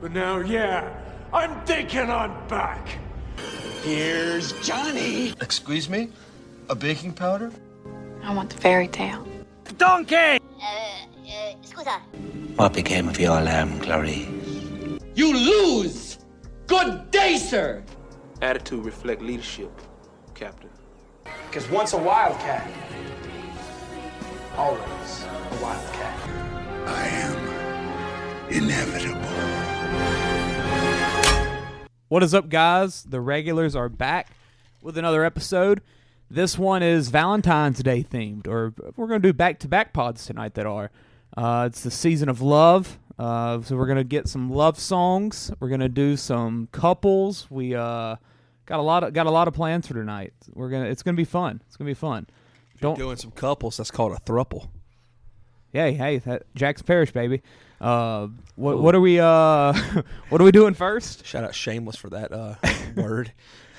But now, yeah, I'm thinking I'm back. Here's Johnny. Excuse me? A baking powder? I want the fairy tale. Donkey! Scusa. What became of your lamb, Clarice? You lose. Good day, sir. Attitude reflect leadership, Captain. Because once a wildcat, always a wildcat. I am inevitable. What is up, guys? The regulars are back with another episode. This one is Valentine's Day themed, or we're going to do back-to-back pods tonight that are. It's the season of love, so we're going to get some love songs. We're going to do some couples. We got a lot of plans for tonight. It's going to be fun. It's going to be fun. Doing some couples. That's called a thruple. Hey, Jack's Parish, baby. What are we what are we doing first? Shout out Shameless for that word.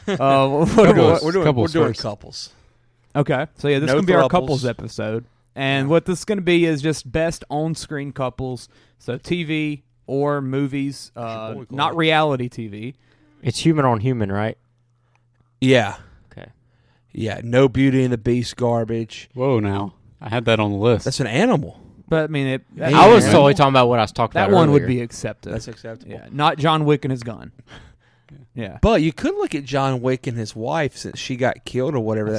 We're doing couples. Okay, so yeah, this is No gonna be our thruples. couples episode, and what this is gonna be is just best on-screen couples. So TV or movies, not reality TV. It's human on human, right? Yeah. Okay. Yeah. No Beauty and the Beast garbage. Whoa, now I had that on the list. That's an animal. But I mean, I was totally talking about what I was talking about. That one earlier. would be accepted. That's acceptable. Yeah, not John Wick and his gun. Yeah, But you could look at John Wick and his wife since she got killed or whatever.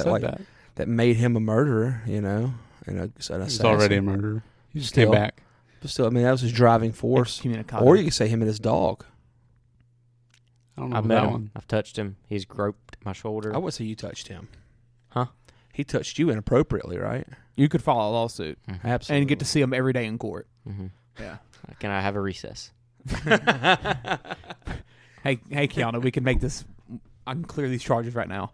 That made him a murderer. You know, and He's already a murderer. He just came back. But still, I mean, that was his driving force. Or you could say him and his dog. I don't know I've about met that him. one. I've touched him. He's groped my shoulder. I would say you touched him. Huh? He touched you inappropriately, right? you could file a lawsuit Absolutely. and get to see him every day in court. Mm-hmm. Yeah. Can I have a recess? Hey, Keanu, we can make this. I can clear these charges right now.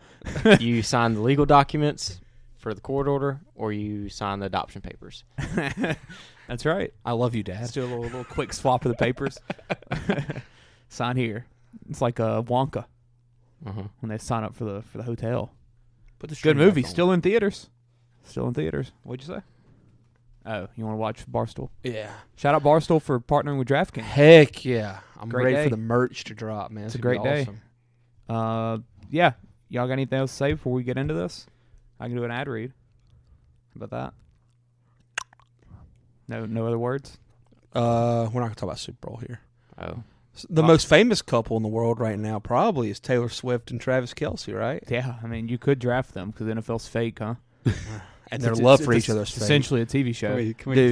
You sign the legal documents for the court order, or you sign the adoption papers. That's right. I love you, Dad. Let's do a little quick swap of the papers. Sign here. It's like Wonka when they sign up for the hotel. Put the Good string movie. back on. Still in theaters. What'd you say? Oh, you want to watch Barstool? Yeah. Shout out Barstool for partnering with DraftKings. Heck yeah. I'm Great ready day. for the merch to drop, man. It's a great day. Awesome. Yeah. Y'all got anything else to say before we get into this? I can do an ad read. How about that? No other words? We're not going to talk about Super Bowl here. Oh. The most famous couple in the world right now probably is Taylor Swift and Travis Kelce, right? Yeah. I mean, you could draft them because NFL's fake, huh? And their love for each other's fake. Essentially a TV show.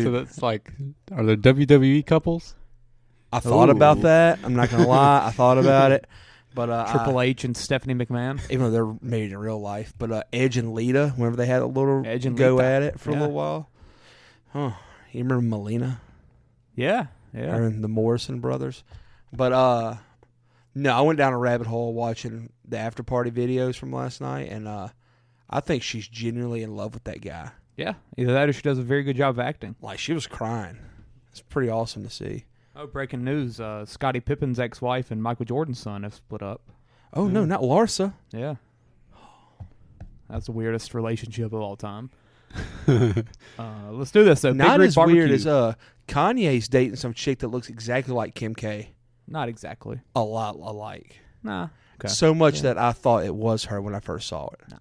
So that's like, are there WWE couples? I thought about that. I'm not going to lie. I thought about it. But Triple H and Stephanie McMahon. Even though they're married in real life. But Edge and Lita, whenever they had a little Edge and go Lita. at it for a Yeah. little while. Huh. You remember Melina? Yeah. Or the Morrison brothers? But no, I went down a rabbit hole watching the after party videos from last night, and I think she's genuinely in love with that guy. Yeah. Either that or she does a very good job of acting. Like, she was crying. It's pretty awesome to see. Oh, breaking news. Scottie Pippen's ex-wife and Michael Jordan's son have split up. Oh, no, not Larsa. Yeah. That's the weirdest relationship of all time. Let's do this, though. Not Big Rig as Barbecue. weird as Kanye's dating some chick that looks exactly like Kim K. Not exactly. A lot alike. Nah. Okay. So much that I thought it was her when I first saw it. Nah.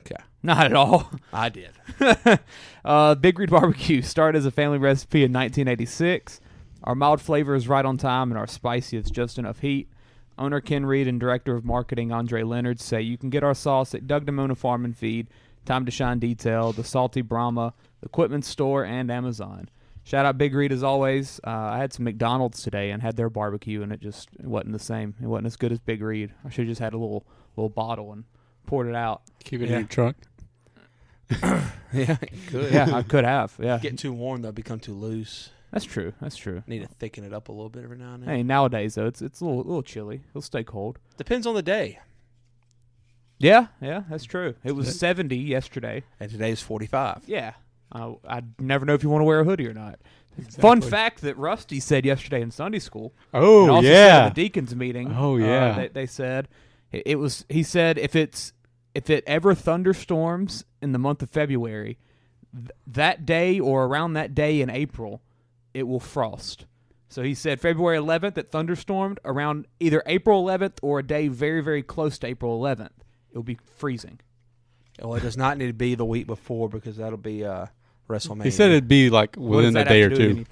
Okay. Not at all. I did. Big Rig Barbecue started as a family recipe in 1986. Our mild flavor is right on time, and our spicy is just enough heat. Owner Ken Reed and Director of Marketing Andre Leonard say you can get our sauce at Doug Damona Farm and Feed, Time to Shine Detail, the Salty Brahma, the Equipment Store, and Amazon. Shout out Big Reed as always. I had some McDonald's today and had their barbecue, and it wasn't the same. It wasn't as good as Big Reed. I should have just had a little bottle and poured it out. Keep it in your truck. Yeah, you could. Yeah, I could have. Yeah, Get too warm, they'll become too loose. That's true. Need to thicken it up a little bit every now and then. Hey, nowadays though, it's a little chilly. It'll stay cold. Depends on the day. Yeah, that's true. It was 70 yesterday, and today's 45. Yeah, I never know if you want to wear a hoodie or not. Exactly. Fun fact that Rusty said yesterday in Sunday school. Oh, and also yeah. said at the deacons meeting. Oh, yeah. They said it was. He said if it ever thunderstorms in the month of February, that day or around that day in April, it will frost. So he said February 11th it thunderstormed around either April 11th or a day very, very close to April 11th. It'll be freezing. Well, it does not need to be the week before because that'll be WrestleMania. He said it'd be like within a day or two.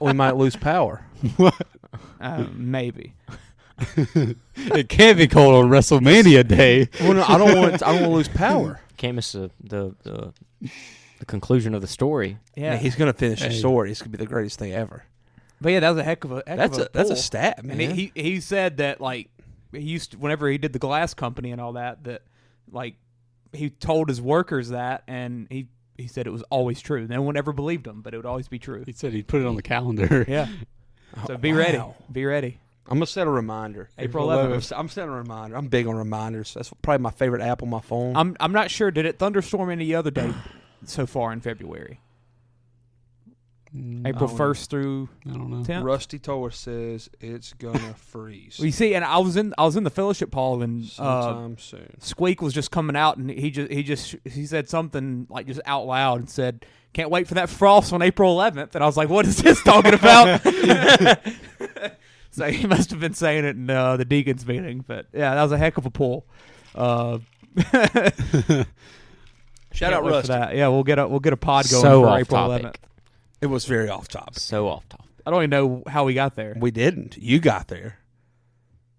We might lose power. Maybe. It can't be cold on WrestleMania Day. Well, no, I don't want to lose power. Can't miss the conclusion of the story. Yeah, he's gonna finish the story. It's gonna be the greatest thing ever. But yeah, that was a heck of a that's a stat, man. And he said that like he used to, whenever he did the glass company and all that like he told his workers that, and he said it was always true. No one ever believed him, but it would always be true. He said he'd put it on the calendar. Yeah. So be ready. Be ready. I'm gonna set a reminder. April 11th. I'm setting a reminder. I'm big on reminders. That's probably my favorite app on my phone. I'm not sure. Did it thunderstorm any other day so far in February? April 1st through I don't know. 10th? Rusty Tower says it's gonna freeze. Well, you see, and I was in the fellowship hall, and sometime soon. Squeak was just coming out, and he said something like just out loud and said, "Can't wait for that frost on April 11th." And I was like, "What is this talking about?" So he must have been saying it in the Deacons meeting, but yeah, that was a heck of a pull. Shout out Rusty. For that. Yeah, we'll get a pod going So for off April topic. 11th. It was very off topic. So off topic. I don't even know how we got there. We didn't. You got there.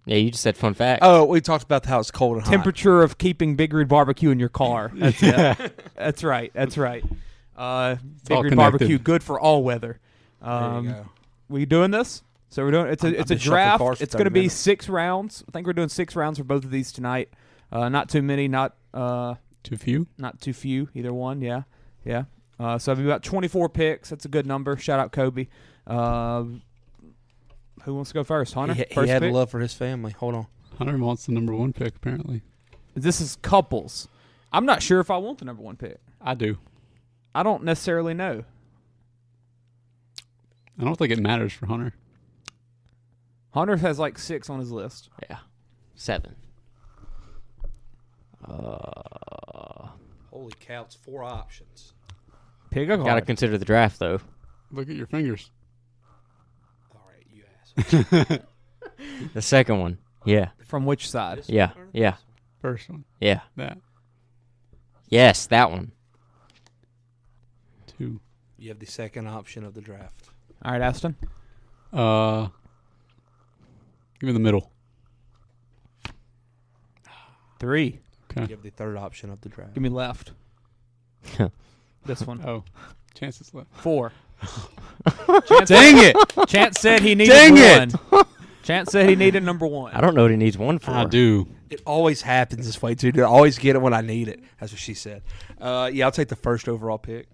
Yeah, you just said fun fact. Oh, we talked about how it's cold and hot. Temperature of keeping Big Reed Barbecue in your car. That's it. That's right. That's right. Big all Reed connected. Barbecue, good for all weather. There you go. We doing this? So we're doing it's a been shuffling draft. cars for It's going to 30 be minutes. 6 rounds. I think we're doing 6 rounds for both of these tonight. Not too many. Not Too few? Not too few. Either one. Yeah. Yeah. So it'll be about 24 picks. That's a good number. Shout out Kobe. Who wants to go first? Hunter? He First had pick? love for his family. Hold on. Hunter wants the number 1 pick, apparently. This is couples. I'm not sure if I want the number 1 pick. I do. I don't necessarily know. I don't think it matters for Hunter. Hunter has like 6 on his list. Yeah. 7. Holy cow, it's 4 options. Pick a card. Got to consider the draft, though. Look at your fingers. All right, you ask. The second one. Yeah. From which side? Yeah. Yeah. First one. Yeah. That. Yes, that one. 2. You have the second option of the draft. All right, Aston. Give me the middle. 3. Okay. You have the third option of the draft. Give me left. This one. Oh, chances left. 4. Dang it! Chance said he needed Dang 1. Chance said he needed number 1. I don't know what he needs 1 for. I do. It always happens this way, too. I always get it when I need it. That's what she said. Yeah, I'll take the first overall pick.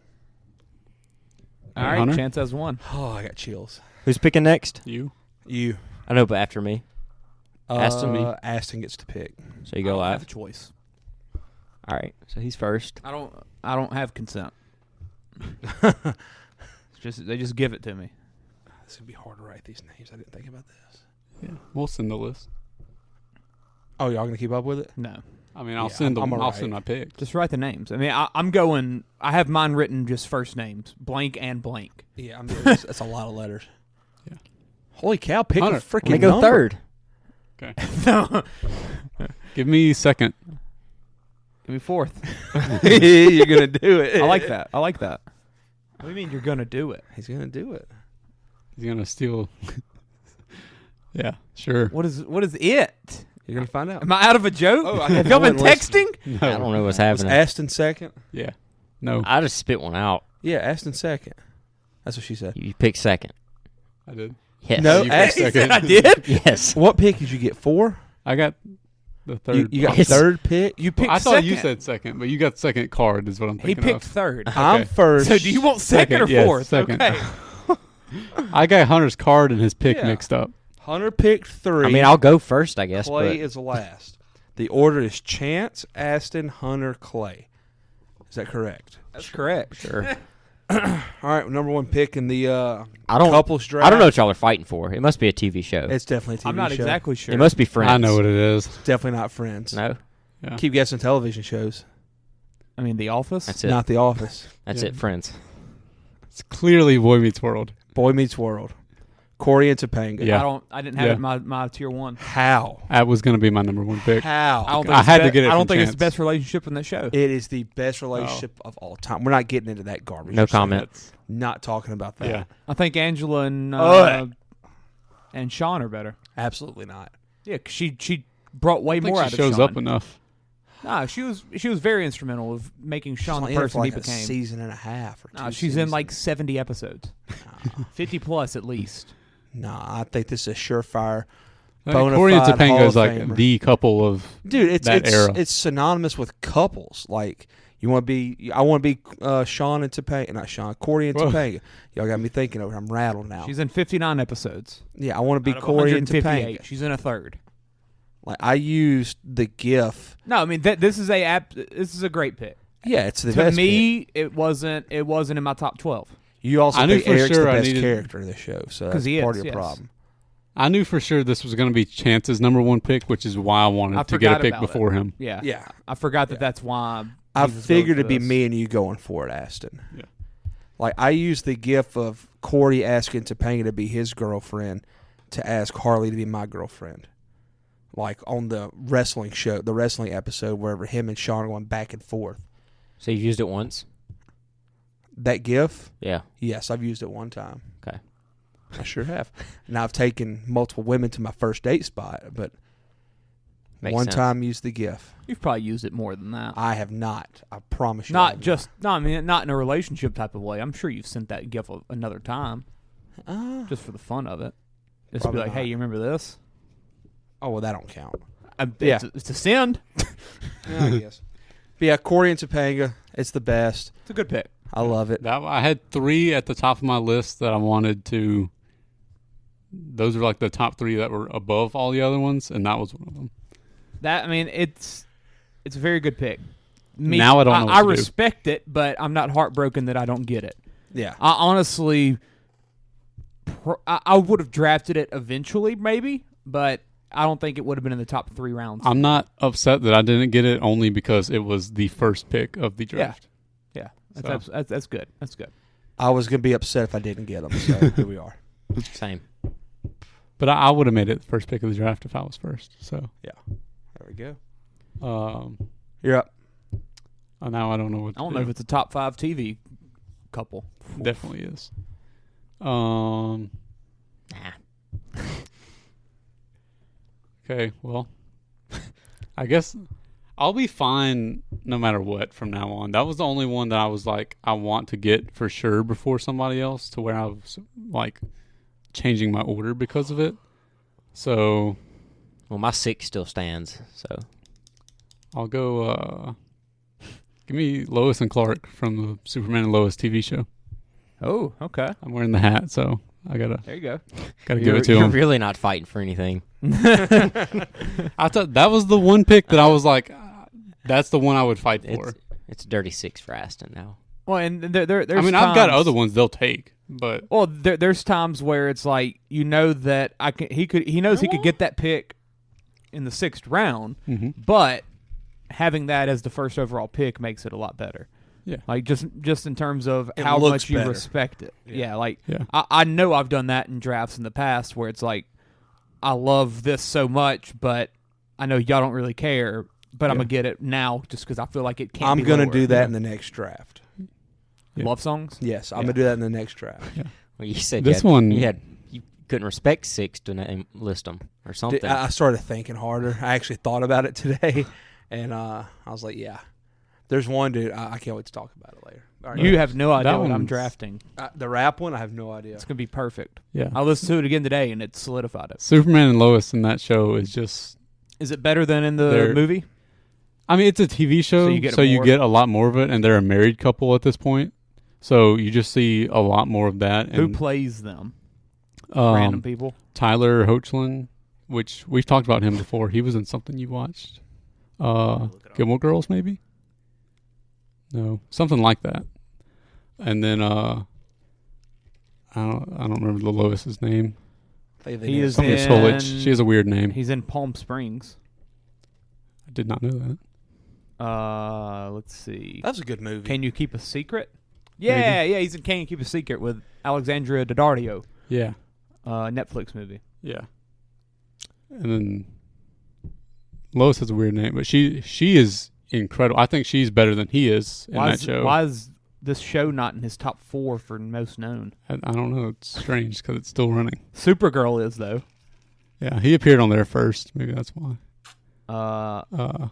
All right, Hunter? Chance has 1. Oh, I got chills. Who's picking next? You. You. I know, but after me. Aston? Me. Aston gets to pick. So you go I have a live. choice. All right. So he's first. I don't have consent. They just give it to me. This is going to be hard to write these names. I didn't think about this. Yeah. We'll send the list. Oh, y'all going to keep up with it? No. I mean, I'll Yeah, send them. I'm I'll alright. send my picks. Just write the names. I mean, I'm going. I have mine written just first names, blank and blank. Yeah, I'm that's a lot of letters. Yeah. Holy cow, pick Hunter, a freaking Let me go number. third. Okay. Give me second. Give me 4th. You're going to do it. I like that. I like that. What do you mean you're gonna do it? He's going to do it. He's gonna steal. Yeah, sure. What is it? You're going to find out. Am I out of a joke? Oh, I have y'all been wasn't listening. texting? No. I don't know what's Was happening. Aston second? Yeah. No, I just spit one out. Yeah, Aston second. That's what she said. You picked second. I did. Yes. No, You picked Aston. second. I did. Yes. What pick did you get? 4? I got the third. You got Yes. third pick? You picked. I thought second. you said second, but you got second card is what I'm He thinking picked of. 3rd. I'm Okay. first. So do you want second or Yes, 4th? second. Okay. I got Hunter's card and his pick Yeah. mixed up. Hunter picked 3. I mean, I'll go first, I guess. Clay but is last. The order is Chance, Aston, Hunter, Clay. Is that correct? That's correct. sure. All right, number 1 pick in the I don't. couples draft. I don't know what y'all are fighting for. It must be a TV show. It's definitely a TV I'm not show. exactly sure. It must be Friends. I know what it is. Definitely not Friends. No, Yeah. Keep guessing television shows. I mean, The Office. that's it. Not The Office. That's Yeah. it. Friends. It's clearly Boy Meets World. Boy Meets World. Corey and Topanga. Yeah. I didn't have it in my tier 1. How? That was going to be my number 1 pick. How? I had to get it. I don't from think it's Chance. the best relationship in the show. It is the best relationship of all time. We're not getting into that garbage. No comment. Not talking about that. Yeah. I think Angela and Sean are better. Absolutely not. Yeah, 'cause she brought way I think more she out of shows Sean. up enough. Nah, she was very instrumental of making Sean the She's only in it person for he like became. a season and a half or 2 Nah, she's seasons. in like 70 episodes, 50 plus at least. Nah, I think this is a surefire. I think Corey and Bonafide Topanga Hall is of like Famer. the couple of Dude, that era. it's synonymous with couples. Like I want to be Sean and Topanga, not Sean, Corey and Whoa. Topanga. Y'all got me thinking over. I'm rattled now. She's in 59 episodes. Yeah, I want to be Out of Corey and 158. Topanga. She's in a third. Like I used the GIF. No, I mean this is a great pick. Yeah, it's the To best. me, pick. it wasn't in my top 12. You also I knew think for Eric's sure the I best needed- character in the show, so 'Cause that's he part is, of your yes. problem. I knew for sure this was going to be Chance's number 1 pick, which is why I wanted to get a forgot pick about before it. him. Yeah, Yeah. I forgot that that's why. I he was figured voting it'd for be this. me and you going for it, Aston. Yeah. Like I used the GIF of Corey asking Topanga to be his girlfriend to ask Harley to be my girlfriend. Like on the wrestling show, the wrestling episode, wherever him and Sean are going back and forth. So you've used it once? That GIF? Yeah. Yes, I've used it one time. Okay. I sure have. And I've taken multiple women to my first date spot, but Makes one sense. time used the GIF. You've probably used it more than that. I have not. I promise you. I Not have just no, I mean not in a relationship type of way. I'm sure you've sent that gif another time, just for the fun of it. Just to be Probably like, hey, not. you remember this? Oh, well, that don't count. Yeah, it's a send. Yeah, I guess. But yeah, Corey and Topanga, it's the best. It's a good pick. I love it. I had 3 at the top of my list that I wanted to. Those are like the top 3 that were above all the other ones, and that was one of them. That I mean, it's a very good pick. Now I don't know what I to do. respect it, but I'm not heartbroken that I don't get it. Yeah. I honestly, I would have drafted it eventually, maybe, but I don't think it would have been in the top 3 rounds. I'm not upset that I didn't get it only because it was the first pick of the draft. Yeah, So. that's good. That's good. I was going to be upset if I didn't get them, so here we are. Same. But I would have made it the first pick of the draft if I was first. So Yeah. There we go. um, You're up. now I don't know what to I don't do. know if it's a top 5 TV couple. Definitely is. Nah. Okay, well, I guess I'll be fine no matter what from now on. That was the only one that I was like, I want to get for sure before somebody else, to where I was like changing my order because of it. So, Well, my 6 still stands, so. I'll go, give me Lois and Clark from the Superman and Lois TV show. Oh, okay. I'm wearing the hat, so I gotta There you go. give it to You're him. really not fighting for anything. I thought that was the one pick that I was like, that's the one I would fight for. It's a dirty 6 for Aston now. Well, and there's I mean, I've got other ones they'll take, but Well, there's times where it's like that he knows he could get that pick in the 6th round, but having that as the first overall pick makes it a lot better. Yeah. Like just in terms of It how looks much you better. respect it. Yeah, like Yeah. I know I've done that in drafts in the past where it's like I love this so much, but I know y'all don't really care, but I'm gonna get it now just because I feel like it can't. I'm be going to lower. do that in the next draft. Love songs. Yes, I'm going to do that in the next draft. Well, you said This you had, one- you couldn't respect 6 to list them or something. I started thinking harder. I actually thought about it today, and I was like, yeah. There's one, dude. I can't wait to talk about it later. All right. You have no idea That what I'm one's- drafting. The rap one, I have no idea. It's gonna be perfect. yeah. I listened to it again today, and it solidified it. Superman and Lois in that show is just, Is it better than in the They're- movie? I mean, it's a TV show, So you get more? a lot more of it, and they're a married couple at this point. So you just see a lot more of that. Who And, plays them? Random people. Tyler Hoechlin, which we've talked about him before. He was in something you watched. Gilmore Girls, maybe? No, something like that. And then I don't remember the Lois's name. He is Something in. Solich. She has a weird name. He's in Palm Springs. I did not know that. Let's see. That's a good movie. Can You Keep a Secret? Yeah, yeah. He's in Can You Keep a Secret with Alexandria Daddario. Yeah. Netflix movie. Yeah. And then Lois has a weird name, but she is incredible. I think she's better than he is in that show. Why is this show not in his top 4 for most known? I don't know. It's strange because it's still running. Supergirl is, though. Yeah, he appeared on there first. Maybe that's why.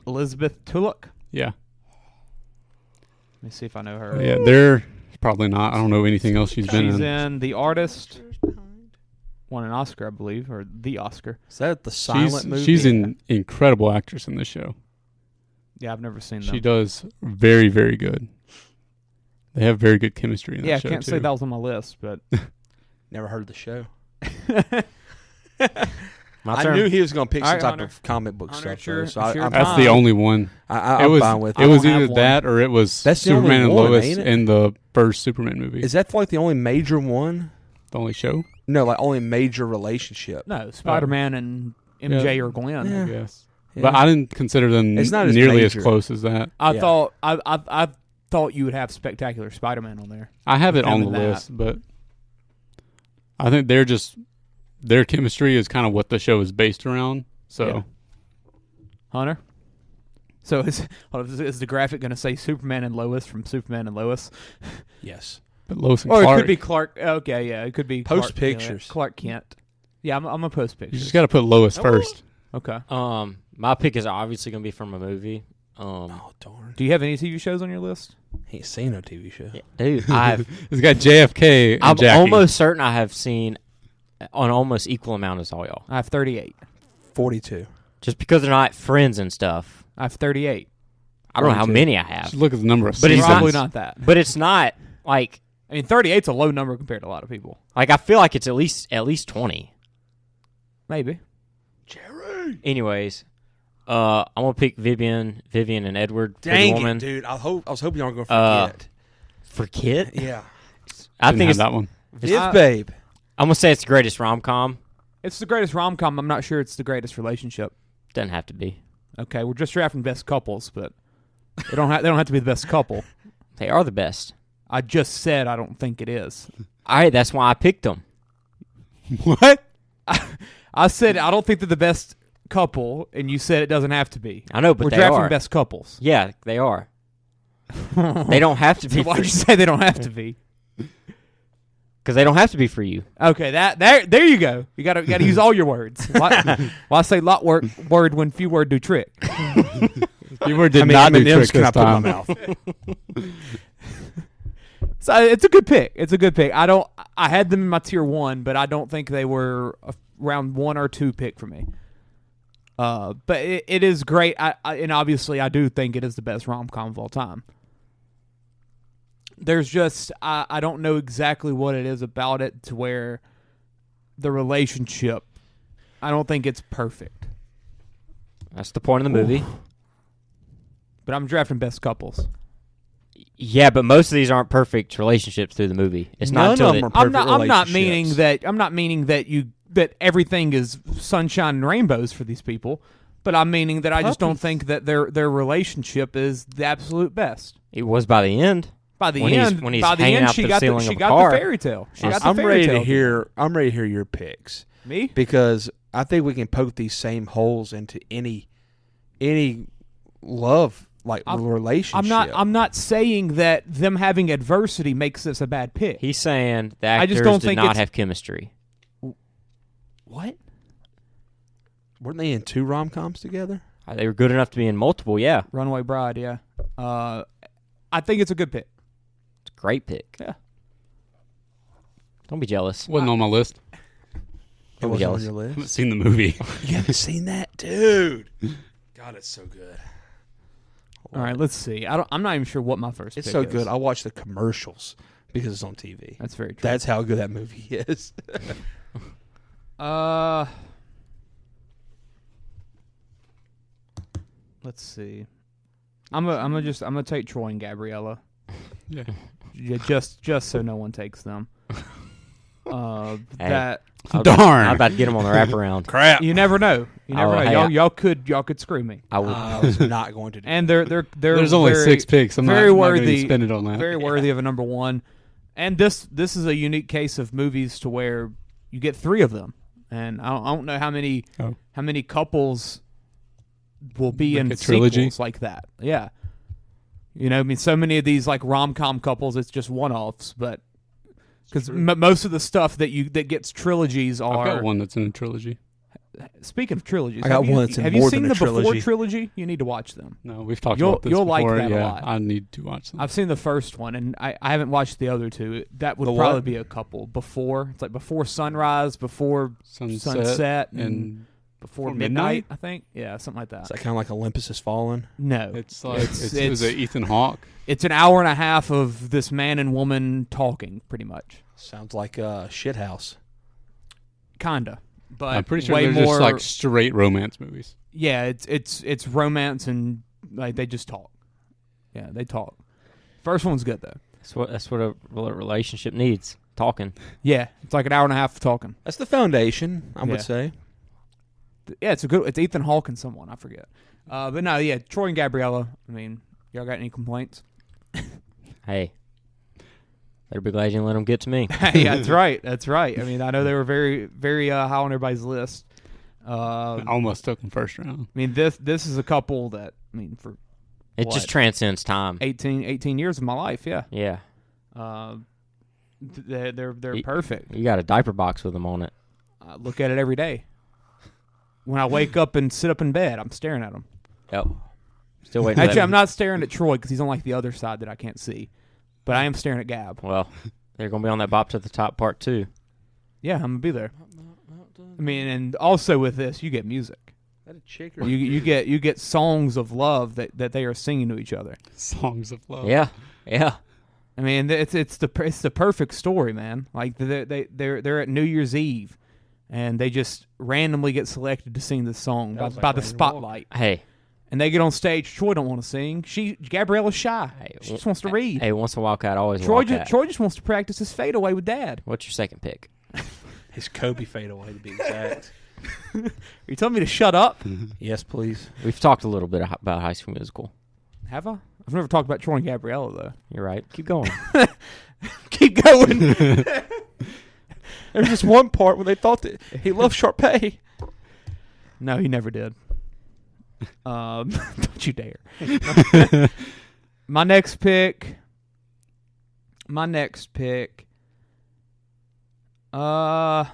Elizabeth Tulloch. Yeah. Let me see if I know her. Yeah, they're probably not. I don't know anything else she's been in. She's in The Artist. Won an Oscar, I believe, or the Oscar. Is that the silent movie? She's an incredible actress in this show. Yeah, I've never seen them. She does very, very good. They have very good chemistry in that show, I can't say that was on my list, but... Never heard of the show. My I turn. knew he was going to pick some All right, type Hunter. of comic book Hunter, stuff. it's though, your- so it's your That's time. the only one. I'm fine with it. It was I don't either have that or it was That's the only Superman and one, Lois ain't it? in the first Superman movie. Is that like the only major one? The only show? No, like only major relationship. No, Spider-Man and MJ or Gwen. Yeah. I guess. Yeah. But I didn't consider them It's not as nearly as major. close as that. I Yeah. thought I thought you would have Spectacular Spider-Man on there. I have it Him on the and that. list, but I think their chemistry is kind of what the show is based around. So Yeah. Hunter? So is the graphic going to say Superman and Lois from Superman and Lois? Yes. but Lois and Or Clark, it could be Clark. Okay, yeah, it could be Post Clark, pictures. Clark Kent. Yeah, I'm a post you pictures. just got to put Lois first. Okay. My pick is obviously going to be from a movie. Oh, darn. Do you have any TV shows on your list? He ain't seen no TV show. Yeah, dude, I've It's got JFK and I'm Jackie. almost certain I have seen an almost equal amount as all y'all. I have 38. 42. Just because they're not friends and stuff. I have 38. I don't know how 42. many I have. Just look at the number of But it's seasons. Probably not that. But it's not like I mean, 38's a low number compared to a lot of people. I feel like it's at least 20. Maybe. Anyways, I'm gonna pick Vivian and Edward for the Dang woman. it, dude. I was hoping y'all were going to Uh, forget. For Kit? Yeah. I Didn't think have it's that one. Viv Babe. I'm gonna say it's the greatest rom-com. It's the greatest rom-com. I'm not sure it's the greatest relationship. Doesn't have to be. Okay, we're just drafting best couples, but they don't have to be the best couple. They are the best. I just said I don't think it is. All right, that's why I picked them. What? I said I don't think they're the best couple, and you said it doesn't have to be. I know, but we're they drafting are. best couples. Yeah, they are. They don't have to be. So why did you say they don't have to be? Because they don't have to be for you. Okay, there you go. You gotta use all your words. Why I say lot word when few word do trick. You were did not do trick this time. So it's a good pick. It's a good pick. I had them in my tier 1, but I don't think they were a round 1 or 2 pick for me. But it is great. And obviously I do think it is the best rom-com of all time. There's just I don't know exactly what it is about it to where the relationship, I don't think it's perfect. That's the point of the movie. But I'm drafting best couples. Yeah, but most of these aren't perfect relationships through the movie. It's not until None of them are perfect I'm not relationships. meaning that everything is sunshine and rainbows for these people, but I'm meaning that I just don't think that their relationship is the absolute best. It was by the end. By the When end, he's by the hanging end, out she the got ceiling the of a car. car. Fairy tale. She got the I'm fairy ready tale. to hear. I'm ready to hear your picks Me? because I think we can poke these same holes into any love relationship. I'm not saying that them having adversity makes this a bad pick. He's saying the I actors just don't did think not it's- have chemistry. What? Weren't they in 2 rom-coms together? They were good enough to be in multiple, yeah. Runaway Bride, yeah. I think it's a good pick. It's a great pick. Yeah. Don't be jealous. Wasn't on my list. It be wasn't on jealous. your I haven't list. seen the movie. You haven't seen that, dude? God, it's so good. All right, let's see. I'm not even sure what my first It's pick so is. good. I watch the commercials because it's on TV. That's very true. That's how good that movie is. Let's see. I'm gonna take Troy and Gabriella. Yeah. Yeah, just so no one takes them. That Darn. I'm about to get him on the wraparound. Crap. you never know. You never Oh, know. hey, Y'all could screw me. I would. I was not going to do And they're There's only very, 6 picks. I'm very not worthy. going to spend it on that. Very worthy of a number 1. And this is a unique case of movies to where you get 3 of them, and I don't know how many couples will be in a trilogy sequels like that. Yeah, I mean, so many of these like rom-com couples, it's just one-offs, but because most of the stuff that gets trilogies are. I've got one that's in a trilogy. Speaking of trilogies, I got one that's in have more you seen than the a trilogy. Before trilogy? You need to watch them. No, we've talked about this You'll before. like that yeah, a lot. I need to watch them. I've seen the first one, and I haven't watched the other 2. That would probably be a couple. Before, it's like before sunrise, before sunset, and before midnight, I think. Yeah, something like that. Is that kind of like Olympus Has Fallen? No. It's like is it Ethan Hawke? It's an hour and a half of this man and woman talking, pretty much. Sounds like a shithouse. Kinda. But I'm pretty sure way they're more, just like straight romance movies. Yeah, it's romance and like they just talk. Yeah, they talk. First one's good though. That's what a relationship needs. Talking. Yeah, it's like an hour and a half of talking. That's the foundation, I would say. Yeah, it's Ethan Hawke and someone, I forget. But no, yeah, Troy and Gabriella. I mean, y'all got any complaints? Hey, better be glad you didn't let them get to me. Hey, that's right. That's right. I mean, I know they were very, very high on everybody's list. I almost took them first round. I mean, this is a couple that, I mean, for it just transcends time. 18 years of my life, yeah. Yeah. They're perfect. You got a diaper box with them on it. I look at it every day. When I wake up and sit up in bed, I'm staring at them. Yep. Still waiting. Actually, I'm not staring at Troy because he's on like the other side that I can't see. But I am staring at Gab. Well, they're going to be on that Bop to the Top part 2. Yeah, I'm going to be there. I mean, and also with this, you get music. That a chick or you get songs of love that they are singing to each other. Songs of love. Yeah, yeah. I mean, it's the perfect story, man. Like they're at New Year's Eve, and they just randomly get selected to sing this song by the spotlight. Hey. And they get on stage. Troy don't want to sing. Gabriella's shy. She just wants to read. Hey, once a Wildcat, always a Troy Wildcat. Troy just wants to practice his fadeaway with Dad. What's your second pick? His Kobe fadeaway, to be exact. Are you telling me to shut up? Yes, please. We've talked a little bit about High School Musical. Have I? I've never talked about Troy and Gabriella, though. You're right. Keep going. Keep going. There's just one part when they thought that he loved Sharpay. No, he never did. Don't you dare. My next pick. I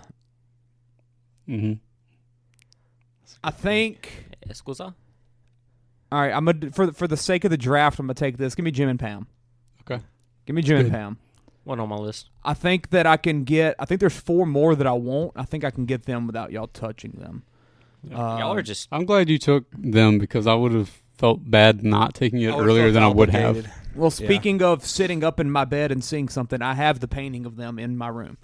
think. Escusa? All right, I'm gonna for the sake of the draft, I'm gonna take this. Give me Jim and Pam. Okay. Give me Jim and Pam. One on my list. I think that I can get. I think there's 4 more that I want. I think I can get them without y'all touching them. Y'all are just. I'm glad you took them because I would have felt bad not taking it earlier than I would have. Well, speaking of sitting up in my bed and seeing something, I have the painting of them in my room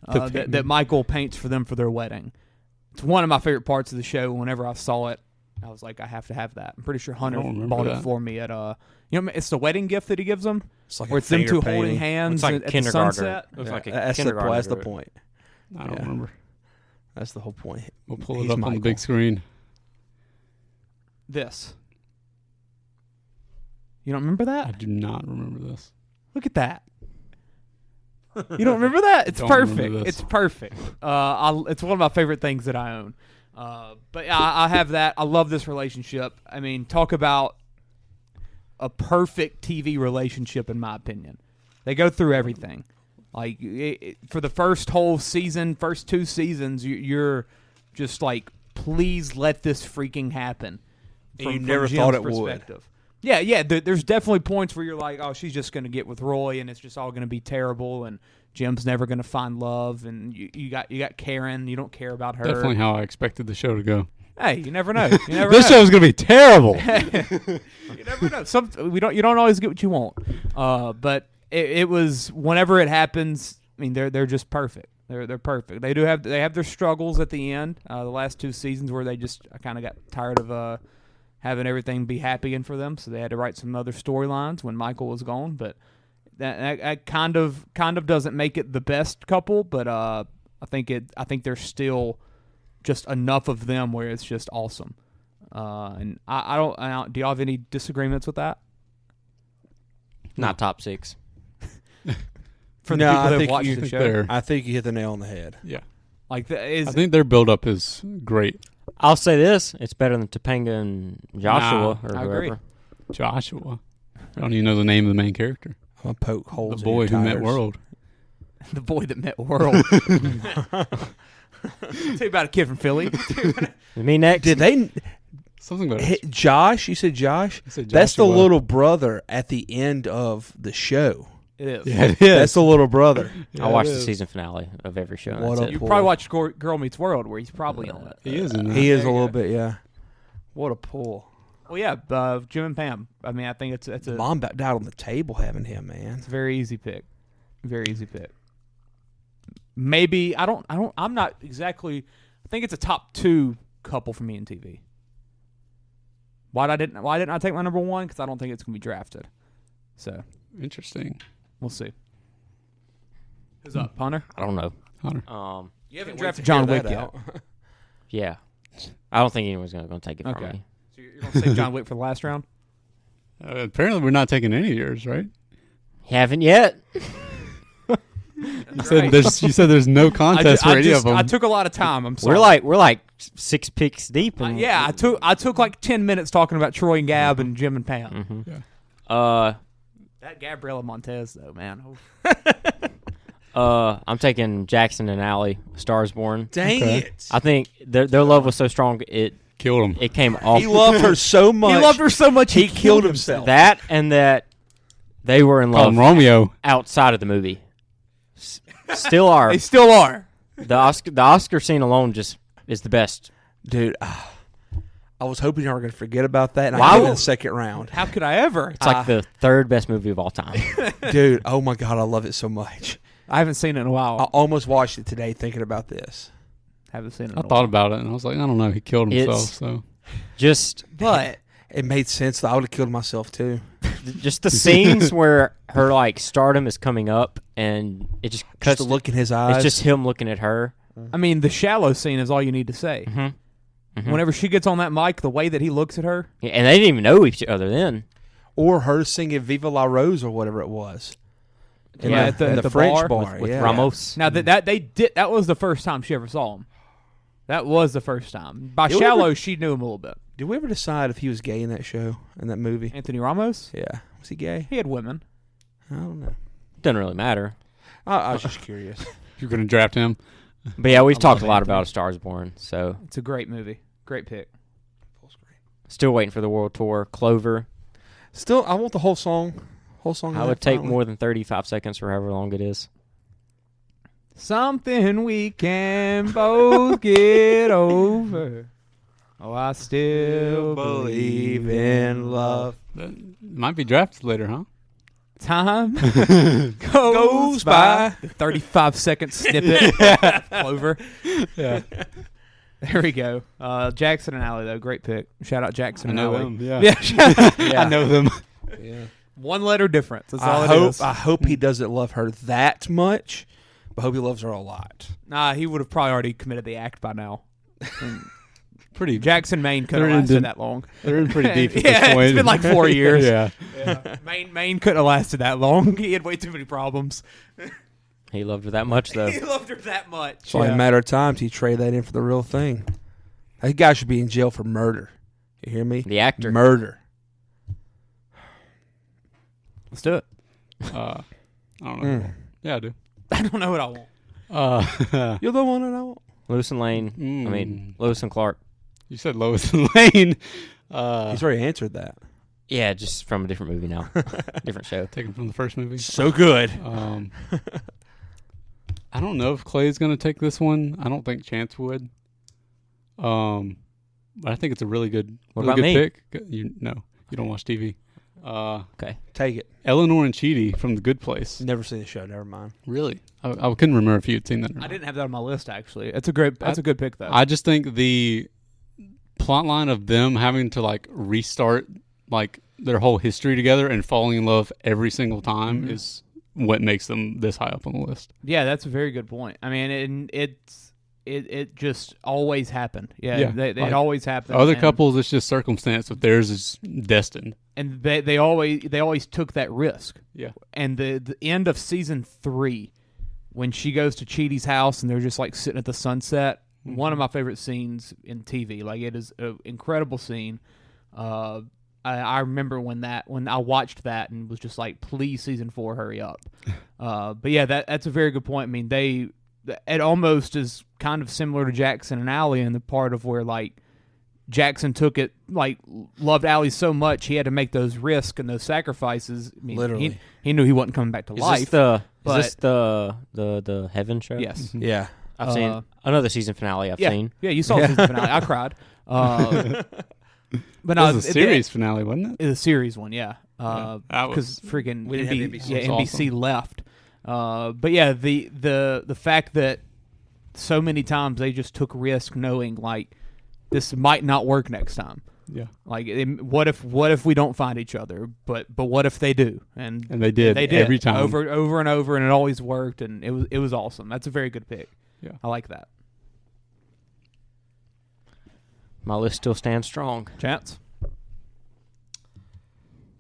that Michael paints for them for their wedding. It's one of my favorite parts of the show. Whenever I saw it, I was like, I have to have that. I'm pretty sure Hunter bought it for me at it's the wedding gift that he gives them. It's like where it's them two holding hands like at the sunset. Looks like a that's kindergarten. the point. I don't remember. That's the whole point. We'll pull it up on the big screen. This. You don't remember that? I do not remember this. Look at that. You don't remember that? It's perfect. It's perfect. It's one of my favorite things that I own. But I have that. I love this relationship. I mean, talk about a perfect TV relationship, in my opinion. They go through everything. Like for the first whole season, first 2 seasons, you're just like, please let this freaking happen. And you never thought it would. Yeah. There's definitely points where you're like, oh, she's just going to get with Roy, and it's just all going to be terrible, and Jim's never going to find love, and you got Karen. You don't care about her. Definitely how I expected the show to go. Hey, you never know. This show's going to be terrible. You never know. You don't always get what you want. But it was whenever it happens. I mean, they're just perfect. They're perfect. They have their struggles at the end. The last 2 seasons where they just kind of got tired of having everything be happy and for them, so they had to write some other storylines when Michael was gone. But that kind of doesn't make it the best couple. But I think there's still just enough of them where it's just awesome. And I don't. Do y'all have any disagreements with that? Not top 6. For the people that have watched the show, I think you hit the nail on the head. Yeah. Like, I think their build-up is great. I'll say this: it's better than Topanga and Joshua or I whoever. agree. Joshua. I don't even know the name of the main character. I'm gonna poke holes. The boy in your who met tires. world. The boy that met world. Tell you about a kid from Philly. Me next. Did they? Something about hit Josh? You said Josh? said That's the Joshua. little brother at the end of the show. It is. Yeah, it is. That's the little brother. Yeah, I watched it the is. season finale of every show. What That's a it. You pull. probably watched Girl Meets World, where he's probably on it. He is in that. He is a There you little go. bit, yeah. What a pull. Well, yeah, Jim and Pam. I mean, I think it's a Mom about died on the table having him, man. it's a very easy pick. Very easy pick. Maybe I'm not exactly. I think it's a top 2 couple for me in TV. Why didn't I take my number 1? Because I don't think it's gonna be drafted. So Interesting. we'll see. Who's up, Hunter? I don't know. Hunter. You haven't Wait drafted to John hear Wick that yet. out. Yeah, I don't think anyone's gonna take it from Okay. me. So you're gonna save John Wick for the last round? Apparently, we're not taking any of yours, right? Haven't yet. You said there's no contest for any of them. I took a lot of time. I'm sorry. We're like 6 picks deep. And yeah, I took like 10 minutes talking about Troy and Gab and Jim and Pam. Yeah. That Gabriela Montez though, man. I'm taking Jackson and Allie, Stars Born. Dang Okay. it. I think their love was so strong it Killed him. came off. He loved her so much. He loved her so much He killed himself. That and that they were in Call love him Romeo. outside of the movie. Still are. They still are. The Oscar scene alone just is the best. Dude, I was hoping y'all were going to forget about that, and Why I gave it would- the second round. How could I ever? It's like the third best movie of all time. Dude, oh my God, I love it so much. I haven't seen it in a while. I almost watched it today thinking about this. Haven't seen it in I a thought while. about it, and I was like, I don't know. He killed himself, It's- so. Just But It made sense that I would have killed myself too. the scenes where her like stardom is coming up and it just Just cuts the look in his eyes. it's just him looking at her. I mean, the shallow scene is all you need to say. Whenever she gets on that mic, the way that he looks at her. Yeah, and they didn't even know each other then. Or her singing Viva La Rose or whatever it was. In Yeah, the, at in the the French bar bar. with yeah. Ramos. Now that was the first time she ever saw him. That was the first time. By Did we shallow, ever- she knew him a little bit. Did we ever decide if he was gay in that show, in that movie? Anthony Ramos, Yeah. Was he gay? he had women. I don't know. Doesn't really matter. I was just curious. You're going to draft him? But yeah, we've talked a lot Anthony. about A Star Is Born, so It's a great movie. Great pick. still waiting for the world tour. Clover. Still, I want the whole song. Whole song. I would take more than 35 seconds for however long it is. Something we can both get over. Oh, I still believe in love. That might be drafted later, huh? Time goes by. The 35-second snippet. Clover. Yeah. There we go. Jackson and Allie, though. Great pick. Shout out Jackson I and know Allie. them, yeah. I know them. Yeah. One letter difference. That's all it is. I hope he doesn't love her that much, but I hope he loves her a lot. Nah, he would have probably already committed the act by now. Pretty. Jackson Maine couldn't They're have lasted in- that long. They're in pretty deep at Yeah, this point. it's been like 4 years. Yeah. Maine couldn't have lasted that long. He had way too many problems. He loved her that much, though. He loved her that much. It's only a matter of time till you trade that in for the real thing. That guy should be in jail for murder. You hear me? The actor. Murder. Let's do it. I don't know. Yeah, I do. I don't know what I want. You're the one that I want. Lewis and Lane. I mean, Lewis and Clark. You said Lois and Lane. He's already answered that. Yeah, just from a different movie now. Different show. Taken from the first movie. So good. I don't know if Clay's going to take this one. I don't think Chance would. But I think it's a really good, What really about good me? pick. You don't watch TV. Okay. Take it. Eleanor and Chidi from The Good Place. Never seen the show. Never mind. Really? I couldn't remember if you had seen that or not. I didn't have that on my list, actually. That's a good pick, though. I just think the plot line of them having to like restart like their whole history together and falling in love every single time is what makes them this high up on the list. Yeah, that's a very good point. I mean, it just always happened. Yeah, Yeah, it like, always happened. Other and, couples, it's just circumstance, but theirs is destined. and they always took that risk. Yeah. And the end of season 3, when she goes to Cheaty's house and they're just like sitting at the sunset. One of my favorite scenes in TV. Like, it is an incredible scene. I remember when I watched that and was just like, please, season 4, hurry up. But yeah, that's a very good point. I mean, it almost is kind of similar to Jackson and Allie in the part of where like Jackson took it, like, loved Allie so much he had to make those risks and those sacrifices. I mean, Literally, he knew he wasn't coming back to life. Is this the Heaven show? Yes. Yeah. I've seen another season finale. I've seen. Yeah, you saw the season finale. I cried. But no, it was a series finale, wasn't it? The series one, yeah. That Because freaking we didn't have NBC. NBC left. But yeah, the fact that so many times they just took risk, knowing like this might not work next time. Yeah. Like, what if we don't find each other? But what if they do? And they did. They did every time, over and over, and it always worked. And it was awesome. That's a very good pick. Yeah, I like that. My list still stands strong. Chance?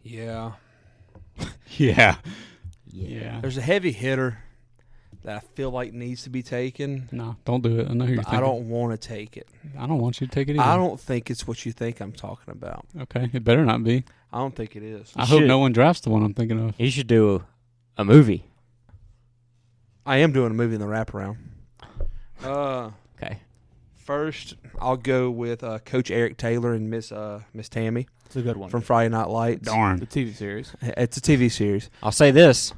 Yeah. Yeah. There's a heavy hitter that I feel like needs to be taken. No, don't do it. I know who you're thinking. I don't want to take it. I don't want you to take it either. I don't think it's what you think I'm talking about. Okay, it better not be. I don't think it is. I hope no one drafts the one I'm thinking of. You should do a movie. I am doing a movie in the wraparound. Okay. First, I'll go with Coach Eric Taylor and Miss Tammy. It's a good one. From Friday Night Lights. Darn. It's a TV series. It's a TV series. I'll say this.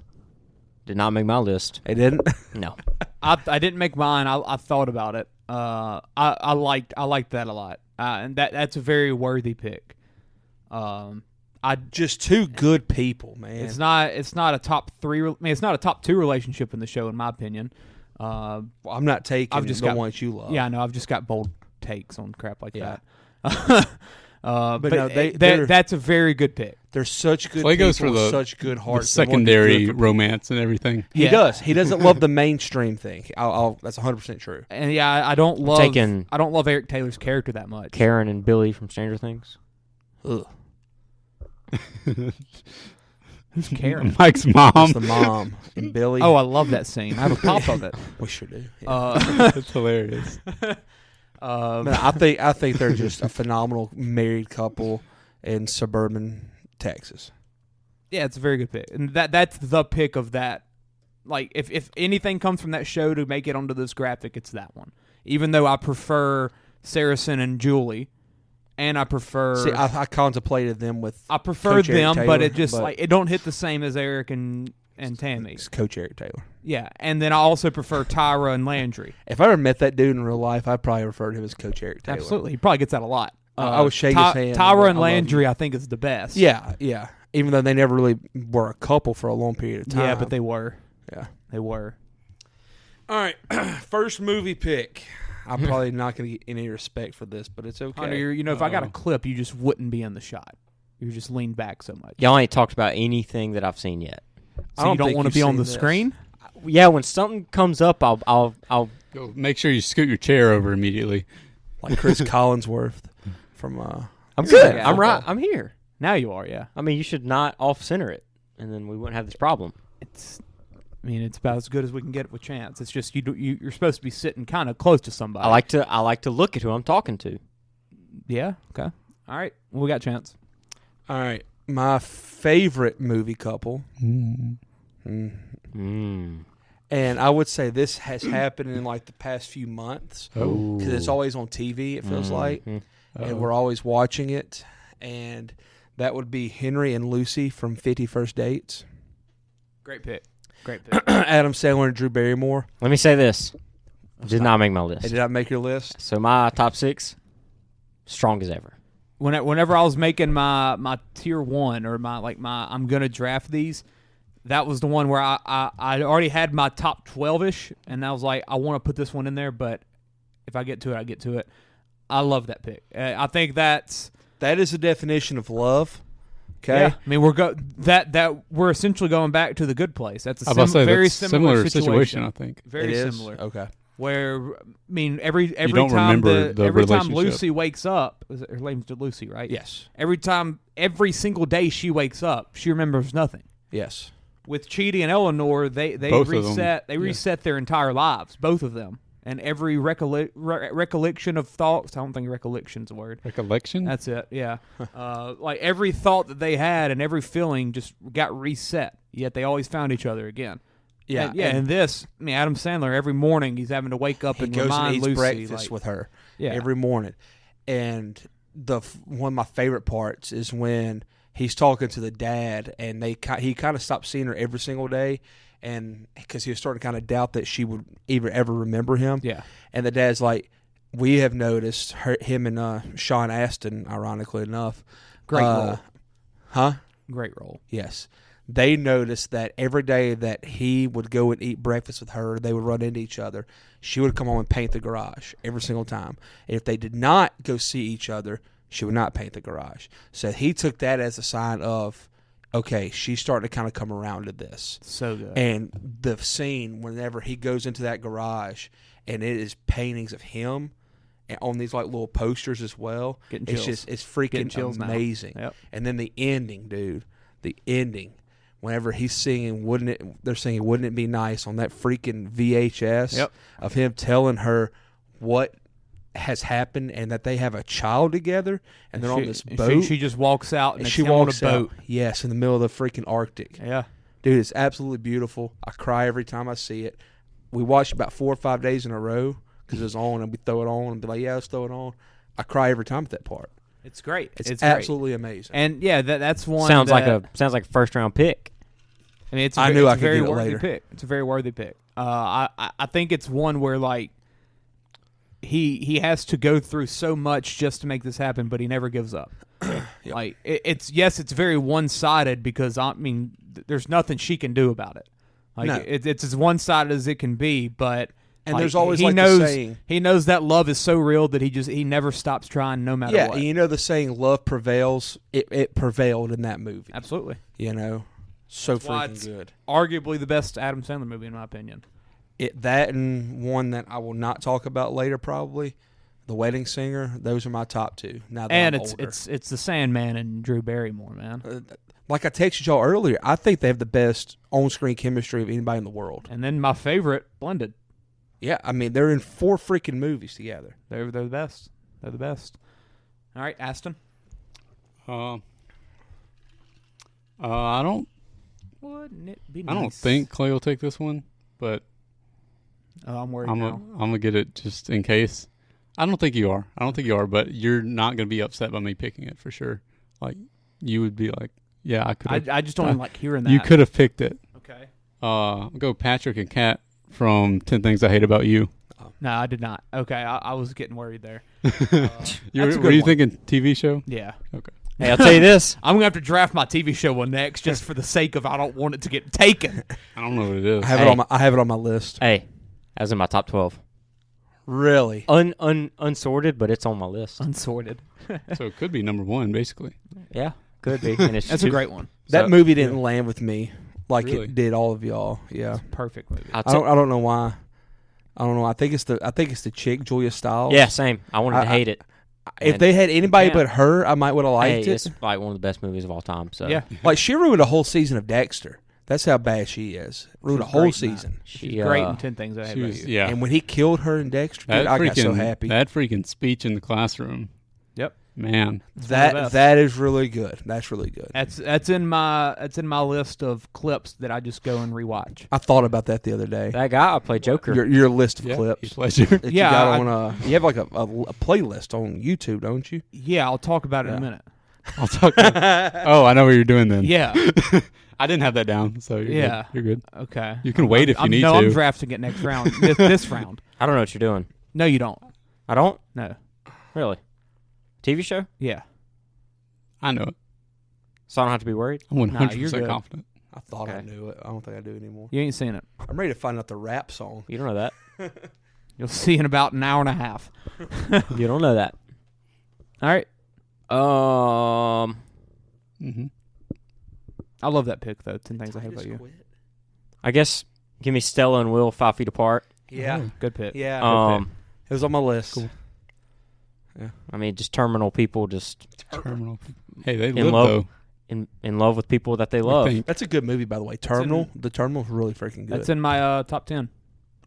Did not make my list. It didn't? No. I didn't make mine. I thought about it. I liked that a lot. And that's a very worthy pick. Just two good people, man. It's not a top 3. I mean, it's not a top 2 relationship in the show, in my opinion. I'm not taking the ones you love. Yeah, no, I've just got bold takes on crap like that. But no, that's a very good pick. They're such good So he people goes for with such good hearts. The secondary romance and everything. He does. He doesn't love the mainstream thing. That's 100% true. And yeah, I don't love Eric Taylor's character that much. Karen and Billy from Stranger Things. Ugh. Who's Karen? Mike's mom. That's the mom. And Billy. Oh, I love that scene. I have a pop of it. We sure do. That's hilarious. I think they're just a phenomenal married couple in suburban Texas. Yeah, it's a very good pick, and that's the pick of that. Like, if anything comes from that show to make it onto this graphic, it's that one. Even though I prefer Saracen and Julie, and I prefer. See, I contemplated them with. I prefer Coach them, Eric Taylor, but it just like it don't hit the same as Eric and Tammy. It's Coach Eric Taylor. Yeah, and then I also prefer Tyra and Landry. If I ever met that dude in real life, I'd probably refer to him as Coach Eric Taylor. Absolutely, he probably gets that a lot. I would shake his hand. Tyra and Landry, I think, is the best. Yeah. Even though they never really were a couple for a long period of time. Yeah, but they were. Yeah, they were. All right, first movie pick. I'm probably not going to get any respect for this, but it's okay. Hunter, if I got a clip, you just wouldn't be in the shot. You just leaned back so much. Y'all ain't talked about anything that I've seen yet. So you don't want to be on the screen? Yeah, when something comes up, I'll Go make sure you scoot your chair over immediately. Like Chris Collinsworth from. I'm good. I'm right. I'm here. Now you are, yeah. I mean, you should not off-center it, and then we wouldn't have this problem. It's about as good as we can get it with Chance. It's just you're supposed to be sitting kind of close to somebody. I like to look at who I'm talking to. Yeah. Okay. All right. Well, we got Chance. All right. My favorite movie couple. And I would say this has happened in like the past few months because it's always on TV. It feels like, and we're always watching it. And that would be Henry and Lucy from 50 First Dates. Great pick. Great pick. Adam Sandler and Drew Barrymore. Let me say this: did not make my list. It did not make your list. So my top 6, strong as ever. Whenever I was making my tier 1 or my I'm gonna draft these. That was the one where I already had my top 12-ish, and I was like, I want to put this one in there, but if I get to it, I get to it. I love that pick. I think that is the definition of love. Okay, yeah. I mean we're essentially going back to The Good Place. That's a very similar situation. I think very similar. Okay, where every don't time remember every time relationship. Lucy wakes up, her name's Lucy, right? Yes. Every single day she wakes up, she remembers nothing. Yes. with Chidi and Eleanor, they Both of them. reset their entire lives, both of them. And every recollection of thoughts, I don't think recollection's a word. Recollection? That's it, yeah. Like every thought that they had and every feeling just got reset, yet they always found each other again. Yeah, and this, I mean, Adam Sandler, every morning he's having to wake up and goes remind and eats Lucy. breakfast with her every morning. And one of my favorite parts is when he's talking to the dad, and he kind of stopped seeing her every single day. And because he was starting to kind of doubt that she would ever remember him. Yeah. And the dad's like, we have noticed him and Sean Astin, ironically enough. Great role. Huh? Great role. Yes. They noticed that every day that he would go and eat breakfast with her, they would run into each other. She would come home and paint the garage every single time. And if they did not go see each other, she would not paint the garage. So he took that as a sign of, okay, she's starting to kind of come around to this. So good. And the scene whenever he goes into that garage and it is paintings of him and on these like little posters as well. Getting it's chills. it's freaking amazing. Yep. And then the ending, dude. The ending. Whenever he's singing, they're singing Wouldn't It Be Nice on that freaking VHS of him telling her what has happened and that they have a child together and they're on this boat. She just walks out and she walks on a boat. Yes, in the middle of the freaking Arctic. Yeah. Dude, it's absolutely beautiful. I cry every time I see it. We watched about 4 or 5 days in a row because it was on and we throw it on and be like, yeah, let's throw it on. I cry every time at that part. It's great. It's absolutely amazing. And yeah, that's one sounds like a first round pick. I mean, it's I a could very get it worthy later. pick. It's a very worthy pick. I think it's one where like he has to go through so much just to make this happen, but he never gives up. Like it's very one sided because I mean there's nothing she can do about it. Like No. it's as one sided as it can be, but And like, there's always he like knows the saying. he knows that love is so real that he never stops trying no matter Yeah, what. and you know the saying, love prevails. It prevailed in that movie. Absolutely. You know, so That's why freaking it's good. Arguably the best Adam Sandler movie in my opinion. That and one that I will not talk about later, probably, The Wedding Singer. Those are my top two. Now that And I'm it's older. it's the Sandman and Drew Barrymore, man. Like I texted y'all earlier, I think they have the best on-screen chemistry of anybody in the world. And then my favorite, Blended. Yeah, I mean they're in 4 freaking movies together. They're the best. They're the best. All right, Aston. I don't. Wouldn't it be I don't nice? think Clay will take this one, but I'm worried I'm now. gonna get it just in case. I don't think you are, but you're not gonna be upset by me picking it for sure. Like you would be like, yeah, I could. I just don't like hearing that. You could have picked it. Okay. I'll go Patrick and Kat from 10 Things I Hate About You. No, I did not. Okay, I was getting worried there. Were you thinking TV show? Yeah. Okay. Hey, I'll tell you this. I'm gonna have to draft my TV show one next, just for the sake of I don't want it to get taken. I don't know what it is. I have it on my list. Hey, that's in my top 12. Really? Unsorted, but it's on my list. Unsorted. So it could be number 1, basically. Yeah, could be. And it's That's a great one. That movie didn't land with me like Really? it did all of y'all. Yeah. Perfect movie. I don't know why. I don't know. I think it's the chick, Julia Stiles. Yeah, same. I wanted to hate it. If they had anybody but her, I might would have liked it. It's like one of the best movies of all time. So Yeah. Like she ruined a whole season of Dexter. That's how bad she is. Ruined a She's whole great in that. season. She's great in 10 Things I Hate She About was, You. yeah. And when he killed her in Dexter, dude, That I got so freaking- happy. That freaking speech in the classroom. Yep. Man. That is really good. That's really good. That's in my list of clips that I just go and rewatch. I thought about that the other day. that guy I played Joker. Your list of Yeah, clips. pleasure. That Yeah, you got I- on you have like a playlist on YouTube, don't you? Yeah, I'll talk about it in a minute. I'll talk. Oh, I know what you're doing then. Yeah. I didn't have that down, so you're Yeah. good. You're good. Okay. You can wait if you need no, to. I'm drafting it next round. this round. I don't know what you're doing. No, you don't. I don't? No. Really? TV show? Yeah. I know it. So I don't have to be worried? I'm 100% you're good. confident. I thought I Okay. knew it. I don't think I do anymore. You ain't seen it. I'm ready to find out the rap song. You don't know that. You'll see in about an hour and a half. You don't know that. All right. Mm-hmm. I love that pick, though. 10 Things I Hate About You. I guess give me Stella and Will 5 feet apart. Yeah. Good pick. Yeah. It was on my list. Cool. Yeah. I mean, just terminal people just Terminal. Hey, they in live love. though. in love with people that they love. That's a good movie, by the way. Terminal. The Terminal's really freaking good. That's in my top 10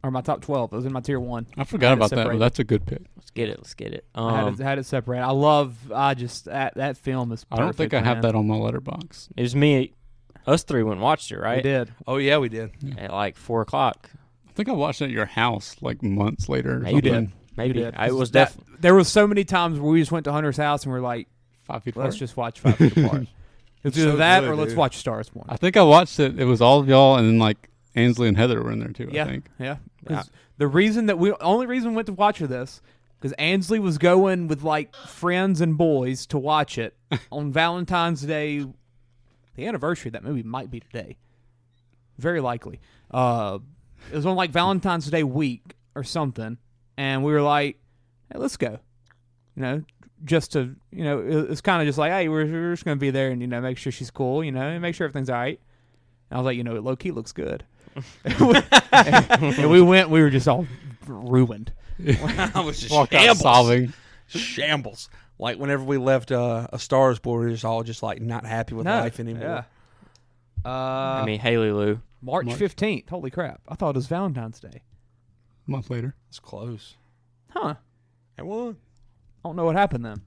or my top 12. It was in my tier 1. I forgot about that, but that's a good pick. Let's get it. I had it separated. That film is perfect, I don't think I have that on my letterbox. It was me. Us three went and watched it, right? We did. Oh, yeah, we did. At like 4 o'clock. I think I watched it at your house like months later. Maybe. You did. Maybe. It was definitely. There was so many times where we just went to Hunter's house and we're like, 5 feet let's apart. just watch 5 Feet Apart. It's either that or let's watch Stars Born. I think I watched it. It was all of y'all, and then like Ainsley and Heather were in there too. Yeah, I think. Yeah. The only reason we went to watch this because Ainsley was going with like friends and boys to watch it on Valentine's Day. The anniversary of that movie might be today. Very likely. It was on like Valentine's Day week or something, and we were like, "Hey, let's go." Just to, it's kind of just like, hey, we're just going to be there and, make sure she's cool, and make sure everything's all right. And I was like, it low-key looks good. and we went, we were just all ruined. I was just walked out sobbing. Shambles. Like, whenever we left A Star is Born, we were just all just, like, not happy with life anymore. Yeah. Haley Lou. March 15th. Holy crap. I thought it was Valentine's Day. A month later. It's close. Huh. It was. I don't know what happened then.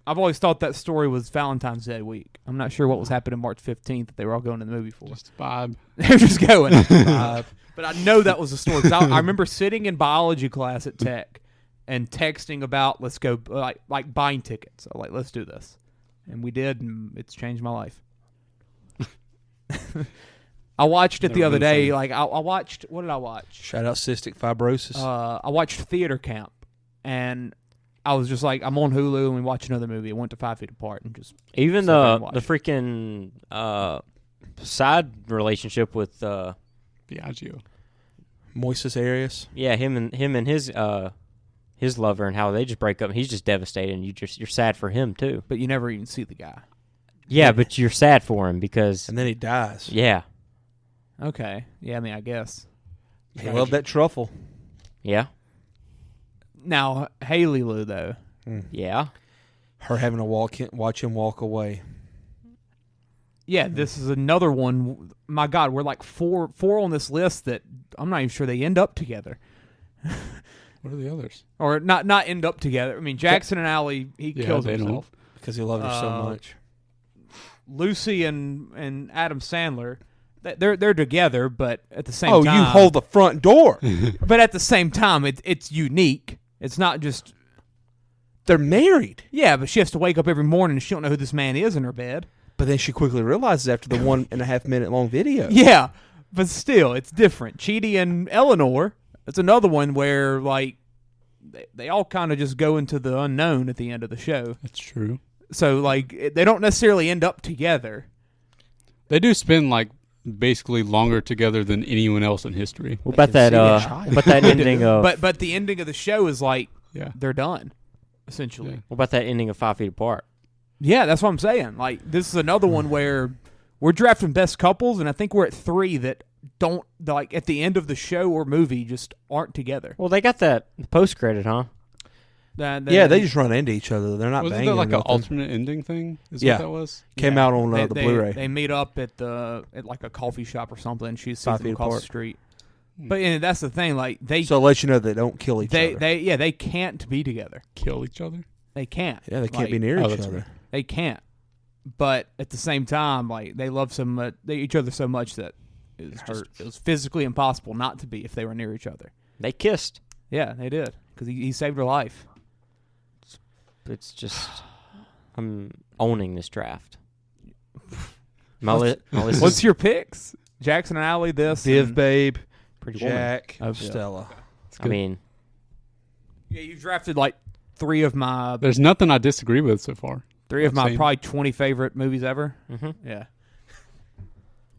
I've always thought that story was Valentine's Day week. I'm not sure what was happening March 15th that they were all going to the movie for. Just a vibe. They were just going. Vibe. But I know that was the story. 'Cause I remember sitting in biology class at Tech and texting about let's go, like buying tickets. So like, let's do this. And we did, and it's changed my life. I watched it the other day. Like I watched, what did I watch? Shout out Cystic Fibrosis. I watched Theater Camp. And I was just like, I'm on Hulu and we watch another movie. I went to 5 Feet Apart and just even the freaking side relationship with Biagio, Moises Arias. Yeah, him and his lover and how they just break up. And he's just devastated. And you're sad for him too. But you never even see the guy. Yeah, but you're sad for him because and then he dies. Yeah. Okay. Yeah, I mean, I guess he loved that truffle. Yeah. Now, Haley Lou, though. Yeah. Her having to watch him walk away. Yeah, this is another one. My God, we're like four on this list that I'm not even sure they end up together. What are the others? Or not end up together. I mean, Jackson and Allie, he kills himself. Because he loved her so much. Lucy and Adam Sandler, they're together, but at the same time... Oh, you hold the front door. But at the same time, it's unique. It's not just... They're married. Yeah, but she has to wake up every morning and she don't know who this man is in her bed. But then she quickly realizes after the 1.5 minute long video. Yeah, but still, it's different. Chidi and Eleanor, it's another one where, like, they all kind of just go into the unknown at the end of the show. That's true. So, like, they don't necessarily end up together. They do spend, like, basically longer together than anyone else in history. What about that? But that ending of but the ending of the show is like they're done, essentially. Yeah. What about that ending of 5 Feet Apart? Yeah, that's what I'm saying. Like this is another one where we're drafting best couples, and I think we're at 3 that don't like at the end of the show or movie just aren't together. Well, they got that post credit, huh? Yeah, they just run into each other. They're not Wasn't banging. that like an alternate ending thing? Is yeah, what that was? Came out on the Blu-ray. They meet up at like a coffee shop or something. She sees 5 them feet across apart. the street. But that's the thing. Like they so it lets you know they don't kill each other. They can't be together. Kill each other? They can't. Yeah, they can't be near each other. Right. They can't. But at the same time, like they love each other so much that it was physically impossible not to be if they were near each other. They kissed. Yeah, they did because he saved her life. It's just I'm owning this draft. What's your picks? Jackson and Allie, this Viv, Babe, Pretty Jack, Woman. Stella. I mean, yeah, you drafted like 3 of my. There's nothing I disagree with so far. 3 of my probably 20 favorite movies ever. Mm-hmm. Yeah.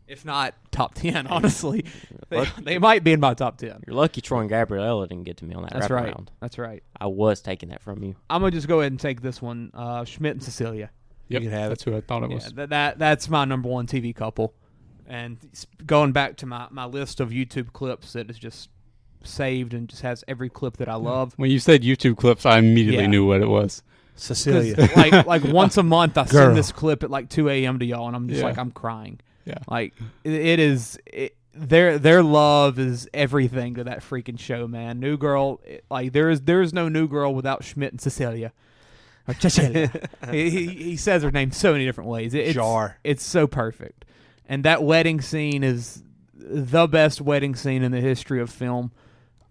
If not top 10, honestly. They might be in my top 10. You're lucky Troy and Gabriella didn't get to me on that wraparound. That's right. I was taking that from you. I'm going to just go ahead and take this one. Schmidt and Cecilia. Yep, you can have that's who I thought it was. That's my number 1 TV couple. And going back to my list of YouTube clips that is just saved and just has every clip that I love. When you said YouTube clips, I immediately knew what it was. Cecilia. Like once a month, I send this clip at like 2 a.m. to y'all, and I'm just like, I'm crying. Yeah. Like it is. Their love is everything to that freaking show, man. New Girl, like there is no New Girl without Schmidt and Cecilia. Or Cecilia. he says her name so many different ways. It's so perfect, and that wedding scene is the best wedding scene in the history of film.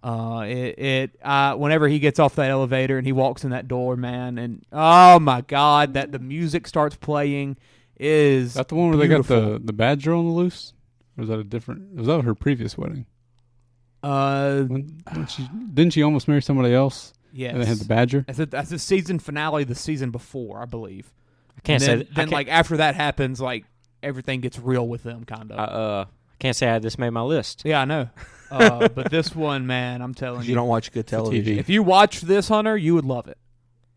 Whenever he gets off that elevator and he walks in that door, man, and oh my God, that the music starts playing is that the one where beautiful. they got the badger on the loose? Or was that a different? Was that her previous wedding? Didn't she almost marry somebody else? Yes. And they had the badger. That's the season finale, the season before, I believe. I can't say. Then like after that happens, like everything gets real with them, kind of. I can't say I just made my list. Yeah, I know. But this one, man, I'm telling you. You don't watch good television. If you watch this, Hunter, you would love it.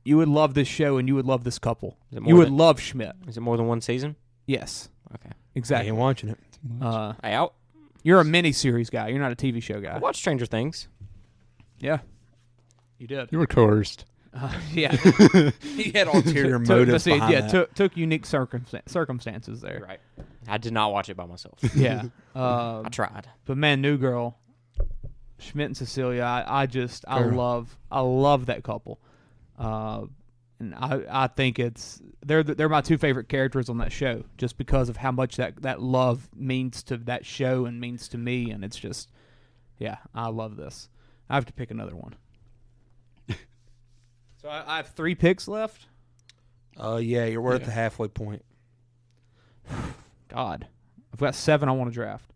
You would love this show, and you would love this couple. You would love Schmidt. Is it more than one season? Yes. Okay. Exactly. I ain't watching it. Hey, out. You're a mini-series guy. You're not a TV show guy. I watched Stranger Things. Yeah. You did. You were coerced. Yeah. He had ulterior motives behind that. Took unique circumstances there. Right. I did not watch it by myself. Yeah. I tried. But man, New Girl, Schmidt and Cecilia, I love that couple. And I think they're my two favorite characters on that show, just because of how much that love means to that show and means to me, and it's just, yeah, I love this. I have to pick another one. So I have 3 picks left. Yeah, we're at the halfway point. God, I've got 7 I want to draft.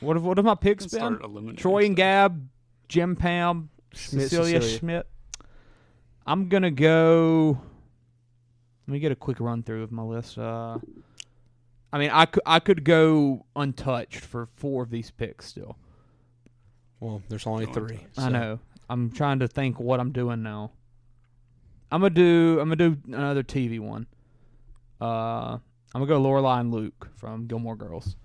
What have my picks been? Troy and Gab, Jim Pam, Cecilia Schmidt. I'm gonna go. Let me get a quick run through of my list. I mean, I could go untouched for 4 of these picks still. Well, there's only 3. So. I know. I'm trying to think what I'm doing now. I'm gonna do another TV one. I'm gonna go Lorelai and Luke from Gilmore Girls.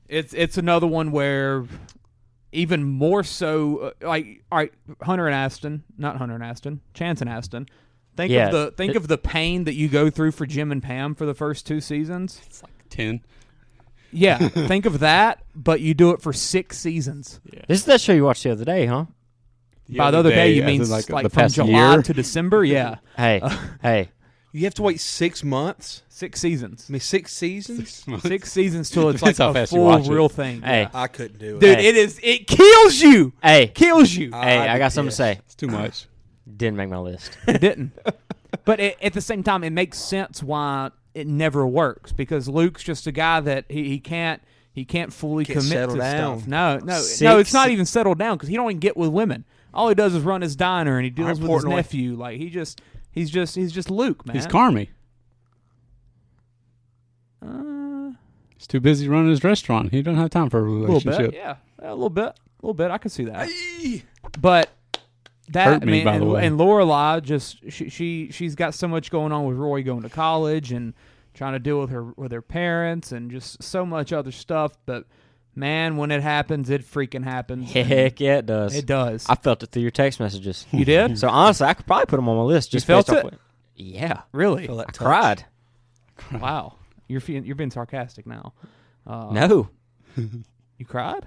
It's another one where even more so, like, all right, Chance and Aston. Think of the pain that you go through for Jim and Pam for the first 2 seasons. It's like 10. Yeah, think of that, but you do it for 6 seasons. Yeah. This is that show you watched the other day, huh? By the other day, you mean like from July to December? Yeah. Hey. You have to wait 6 months? 6 seasons. I mean, 6 seasons? 6 seasons till it's like a full real thing. Hey. I couldn't do it. Dude, it kills you. Hey. Kills you. Hey, I got something to say. It's too much. Didn't make my list. It didn't. But at the same time, it makes sense why it never works, because Luke's just a guy that he can't fully commit to stuff. No, it's not even settled down, because he don't even get with women. All he does is run his diner, and he deals with his nephew. Like he's just Luke, man. He's Carmy. He's too busy running his restaurant. He don't have time for a relationship. A little bit. I can see that. But that, hurt me, by the way. And Lorelai, just she's got so much going on with Roy going to college and trying to deal with her parents and just so much other stuff. But man, when it happens, it freaking happens. Heck yeah, it does. It does. I felt it through your text messages. You did? So honestly, I could probably put them on my list. Just you felt based it? Off yeah, really. I cried. Wow, you're being sarcastic now. No, you cried.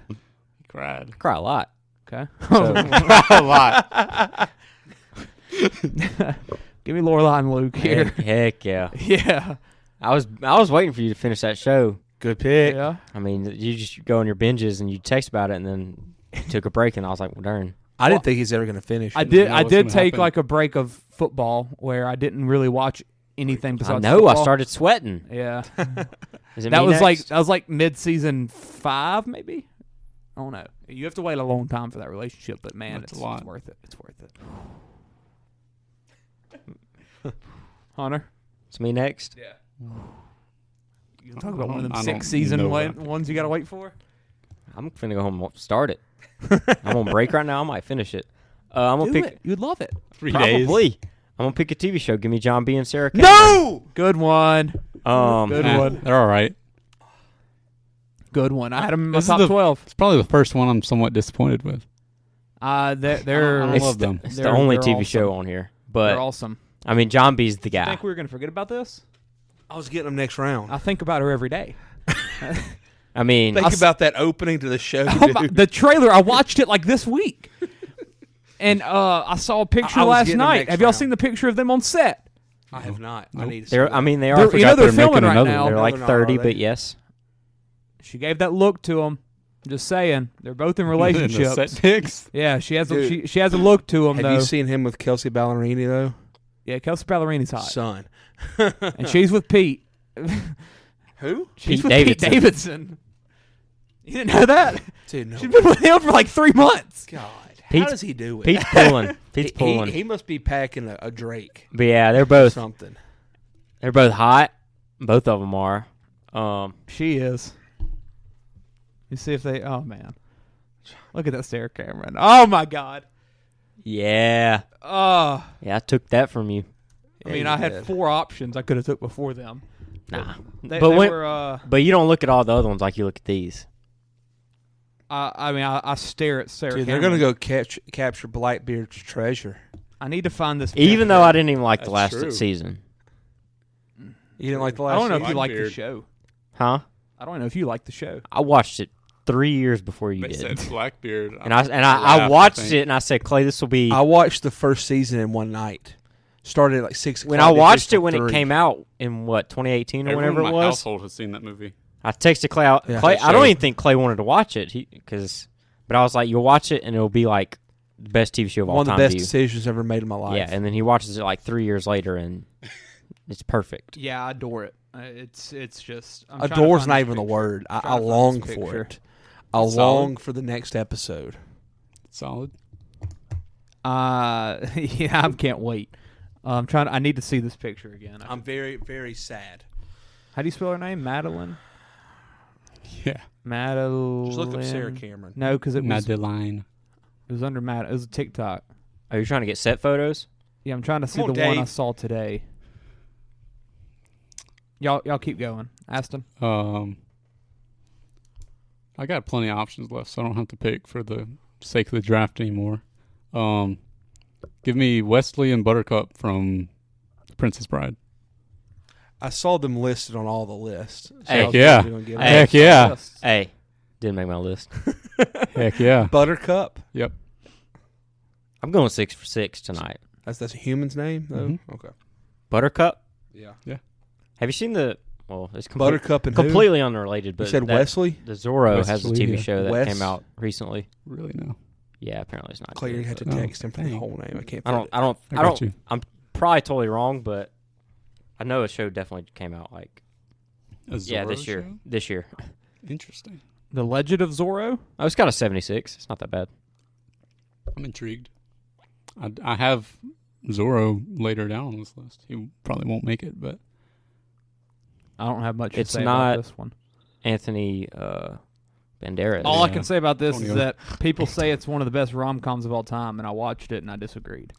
I cry a lot. Okay, so, cry a lot. Give me Lorelai and Luke here. Heck yeah, yeah. I was waiting for you to finish that show. Good pick. Yeah. I mean, you just go on your binges and you text about it, and then took a break, and I was like, well, darn. I didn't think he's ever going to finish. I did take like a break of football where I didn't really watch anything besides football. I started sweating. Yeah. That was like mid-season 5 maybe. I don't know. You have to wait a long time for that relationship, but man, it's worth it. It's worth it. Hunter? It's me next? Yeah. You talk about one of them 6 season ones you got to wait for? I'm finna go home and start it. I'm on break right now. I might finish it. I'm gonna pick. You'd love it. 3 days. Probably. I'm gonna pick a TV show. Give me John B. and Sarah Kane. No! Good one. Good one. They're all right. Good one. I had them in my top 12. It's probably the first one I'm somewhat disappointed with. They're I love them. It's the only they're TV awesome. show on here. But They're awesome. I mean, John B's the You guy. think we were going to forget about this? I was getting them next round. I think about her every day. I mean, Think about that opening to the show, dude. The trailer, I watched it like this week. And I saw a picture I was last getting them night. next Have y'all round. seen the picture of them on set? I have not. I need to see they're. that. I mean, they are. They're- you know they're making filming right another now. one. They're like No, 30, are they? but yes. She gave that look to him. Just saying, they're both in The relationships. set pics. Yeah, she has a, Dude. she has a look to him Have though. you seen him with Kelsey Ballerini though? Yeah, Kelsey Ballerini's hot, Son. and she's with Pete. Who? She's Pete with Davidson. Pete Davidson. You didn't know that? Dude, no. She's been with him for like 3 months. God. How Pete's- does he do it? Pete's pulling. Pete's He- pulling. He must be packing a Drake. But yeah, they're Or both. something. They're both hot. Both of them are. She is. You see if they. Oh man, look at that stare, Cameron. Oh my God. Yeah. Oh. Yeah, I took that from you. I mean, I had 4 options I could have took before them. Nah. They but were. But you don't look at all the other ones like you look at these. I mean, I stare at Sarah. Dude, they're Cameron. gonna go capture Blackbeard's treasure. I need to find this. Even though I didn't even like the That's last true. season. You didn't like the I last don't know if season? you like the Blackbeard. show. Huh? I don't know if you like the show. I watched it 3 years before you They did. said Blackbeard. And I laughed, watched think. it and I said, Clay, this will be. I watched the first season in one night. Started at like 6 o'clock. When I They watched finished it till when it 3. came out in what 2018 or Everyone whenever in it my was, household has seen that movie. I texted Clay. Out, Yeah. Clay, That I don't show. even think Clay wanted to watch it but I was like, you'll watch it and it'll be like the best TV show of all One of time the best to you. decisions ever made in my life. Yeah, and then he watches it like 3 years later and it's perfect. Yeah, I adore it. It's just. I'm trying to Adore's find not this even the picture. word. I'm I trying to find long this for picture. it. I Solid. long for the next episode. Solid. Yeah, I can't wait. I'm trying. I need to see this picture again. I'm very, very sad. How do you spell her name? Madeline. Yeah. Madeline. Just look up Sarah Cameron. No, because it Madeline. was under It was a TikTok. Are you trying to get set photos? Yeah, I'm trying to see Come the on, one I Dave. saw today. Y'all keep going, Aston. I got plenty of options left, so I don't have to pick for the sake of the draft anymore. Give me Wesley and Buttercup from Princess Bride. I saw them listed on all the lists. So Heck I was yeah. probably gonna get them. Heck yeah. Hey, didn't make my list. Heck yeah. Buttercup. Yep. I'm going 6 for 6 tonight. That's a human's name, though. Mhm. Okay. Buttercup. Yeah. Have you seen the? Well, it's Buttercup and who? completely unrelated. But You said that- Wesley? The Zorro has a Wesley, TV yeah. show that Wes? came out recently. Really no. Yeah, apparently it's not. Clay, good, you had to but- text him for the dang. whole name. I can't. I don't. find I I got you. I'm probably totally wrong, but I know a show definitely came out like A yeah Zorro this year. show? This year. Interesting. The Legend of Zorro. Oh, it's got a 76. It's not that bad. I'm intrigued. I have Zorro later down on this list. He probably won't make it, but I don't have much to It's say not- about this one. Anthony Banderas. All I Yeah. can say about this is Antonio. that people say it's one of the best rom-coms of all time, and I watched it and I disagreed.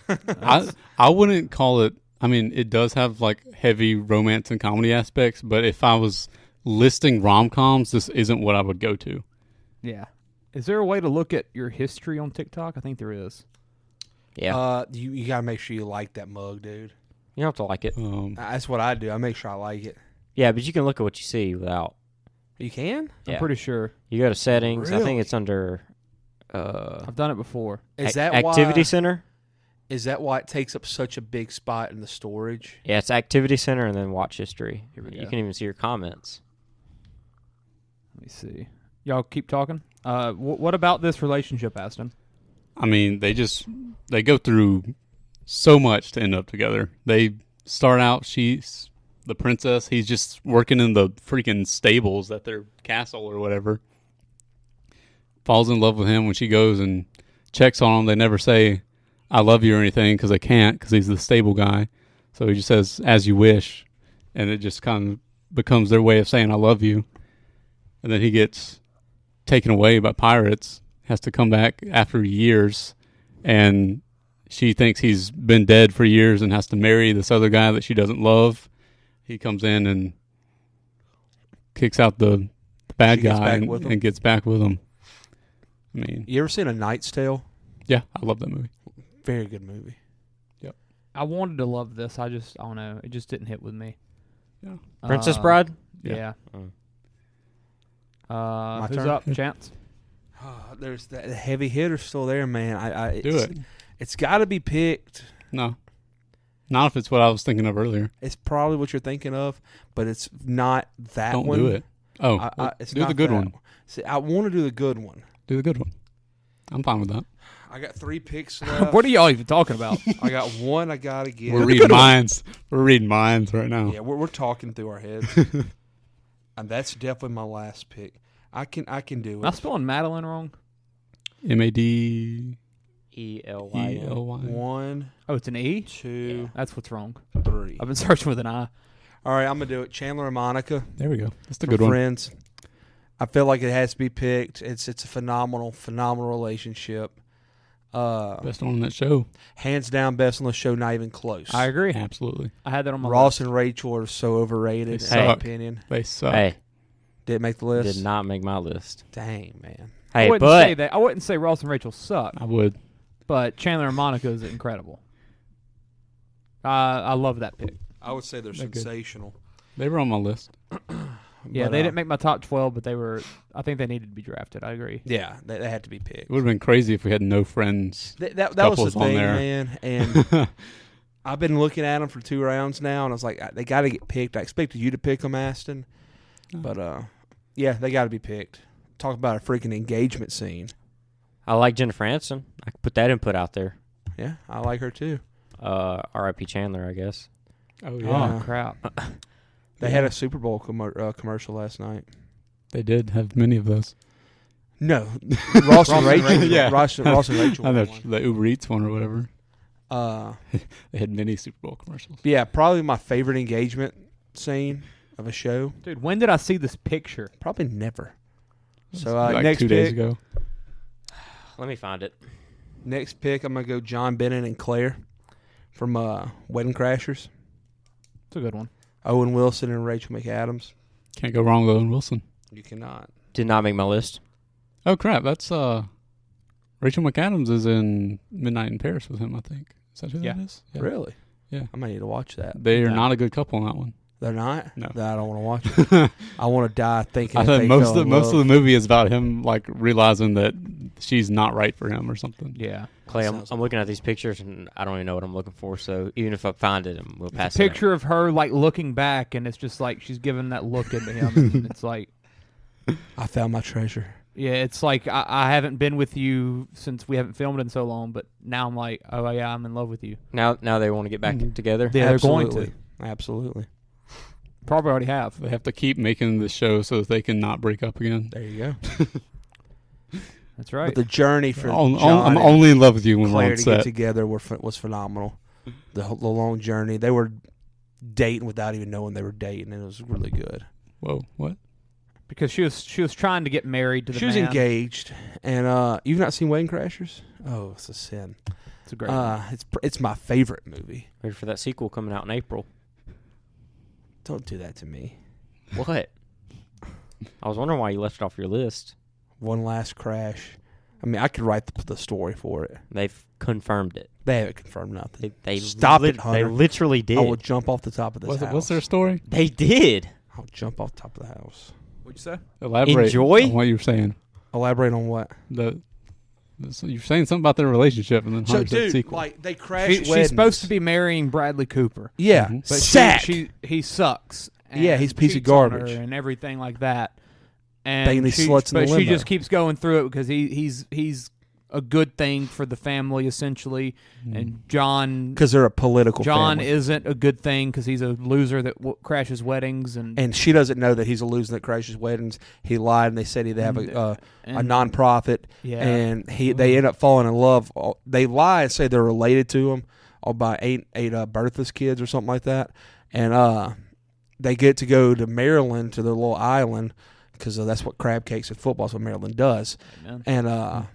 I wouldn't call it. I mean, it does have like heavy romance and comedy aspects, but if I was listing rom-coms, this isn't what I would go to. Yeah. Is there a way to look at your history on TikTok? I think there is. Yeah, you gotta make sure you like that mug, dude. you don't have to like it. That's what I do. I make sure I like it. Yeah, but you can look at what you see without. You can? Yeah. I'm pretty sure. You go to settings. I Really? think it's under I've done it before. Is that activity why, center. Is that why it takes up such a big spot in the storage? Yeah, it's activity center and then watch history. Here we You go. can even see your comments. Let me see. Y'all keep talking. What about this relationship, Aston? I mean, they go through so much to end up together. They start out, she's the princess. He's just working in the freaking stables at their castle or whatever. Falls in love with him when she goes and checks on him. They never say, I love you or anything because they can't because he's the stable guy. So he just says, as you wish. And it just kind of becomes their way of saying, I love you. And then he gets taken away by pirates, has to come back after years, and she thinks he's been dead for years and has to marry this other guy that she doesn't love. He comes in and kicks out the bad She gets guy back with him. and gets back with him. I mean, You ever seen A Knight's Tale? yeah, I love that movie. Very good movie. I wanted to love this. I don't know. It just didn't hit with me. Yeah. Princess Bride? Yeah. My Who's turn? up? Chance? There's that heavy hitter still there, man. Do it. It's got to be picked. No. Not if it's what I was thinking of earlier. It's probably what you're thinking of, but it's not that Don't one. do it. Oh, it's do not the good that one. See, I want to do the good one. Do the good one. I'm fine with that. I got 3 picks left. What are y'all even talking about? I got one I got to get. We're reading minds. We're reading minds right now. Yeah, we're talking through our heads. And that's definitely my last pick. I can do Am I it. spelling Madeline wrong? MADELY. ELY. 1, Oh, it's an E? 2, That's what's wrong. 3. I've been searching with an I. All right, I'm gonna do it. Chandler and Monica. There we go. That's the from good one. Friends. I feel like it has to be picked. It's a phenomenal relationship. Best one on that show. Hands down, best on the show. Not even close. I agree. Absolutely. I had that on my Ross list. and Rachel are so overrated. They In my suck. opinion, They suck. Hey, didn't make the list. did not make my list. Dang, man. Hey, I wouldn't but say that. I wouldn't say Ross and Rachel suck, I would. but Chandler and Monica is incredible. I love that pick. I would say they're They're good. sensational. They were on my list. Yeah, But, they didn't make my top 12, but they were. I think they needed to be drafted. I agree. Yeah, they had to be picked. It would have been crazy if we had no friends. That was the couples on thing, there. man. And I've been looking at them for 2 rounds now, and I was like, they got to get picked. I expected you to pick them, Aston, but yeah, they got to be picked. Talk about a freaking engagement scene. I like Jennifer Aniston. I could put that input out there. Yeah, I like her too. R.I.P. Chandler, I guess. Oh, yeah. Oh crap! They had a Super Bowl commercial last night. They did have many of those. No, Ross and Rachel. Yeah. Ross and Rachel. I know, were one. the Uber Eats one or whatever. Uh, They had many Super Bowl commercials. yeah, probably my favorite engagement scene of a show. Dude, when did I see this picture? Probably never. So Like next 2 days pick. ago. Let me find it. Next pick, I'm gonna go John Bennett and Claire from Wedding Crashers. It's a good one. Owen Wilson and Rachel McAdams. Can't go wrong with Owen Wilson. You cannot. Did not make my list. Oh, crap. That's Rachel McAdams is in Midnight in Paris with him, I think. Is that who Yeah. that is? Really? Yeah. I might need to watch that. They are No. not a good couple on that one. They're not. No. Then I don't want to watch it. I want to die thinking. I that think they most fell of in the love. movie is about him like realizing that she's not right for him or something. Yeah. Clay, I'm Sounds looking at these pictures and I don't even know what I'm looking for. So even if I find it, we'll pass It's a it. picture of her like looking back, and it's just like she's giving that look into him. And it's like, I found my treasure. yeah, it's like I haven't been with you since we haven't filmed in so long, but now I'm like, oh yeah, I'm in love with you. Now they want to get back together. Yeah, they're going Absolutely. to. Absolutely. Probably already have. They have to keep making the show so that they can not break up again. There you go. That's right. But the journey for I'm John and only in love with you when we're Claire on to get set. together was phenomenal. The long journey. They were dating without even knowing they were dating, and it was really good. Whoa, what? Because she was trying to get married to the She was man. engaged, and you've not seen Wedding Crashers? Oh, it's a sin. It's a great one. It's my favorite movie. Ready for that sequel coming out in April. Don't do that to me. What? I was wondering why you left it off your list. One Last Crash. I mean, I could write the story for it. They've confirmed it. They haven't confirmed nothing. They Stop it, They Hunter. literally did. I will jump off the top of this house. What's their story? They did. I'll jump off the top of the house. What'd you say? Elaborate Enjoy? on what you were saying. Elaborate on what? So you're saying something about their relationship, and then So, Hunter said dude, sequel. like, they crash She's weddings. supposed to be marrying Bradley Cooper. Yeah, Mhm. But sack. he sucks. And Yeah, he's a piece of cheats on her garbage. and everything like that. And Banging these sluts in the but she limo. just keeps going through it because he's a good thing for the family essentially, and John Because they're a political John family. isn't a good thing because he's a loser that crashes weddings And she doesn't know that he's a loser that crashes weddings. He lied, and they said he'd have a nonprofit. Yeah. And they end up falling in love. They lie and say they're related to him, or by eight Bertha's kids or something like that. And they get to go to Maryland to their little island because that's what crab cakes and football is what Maryland does. Amen. And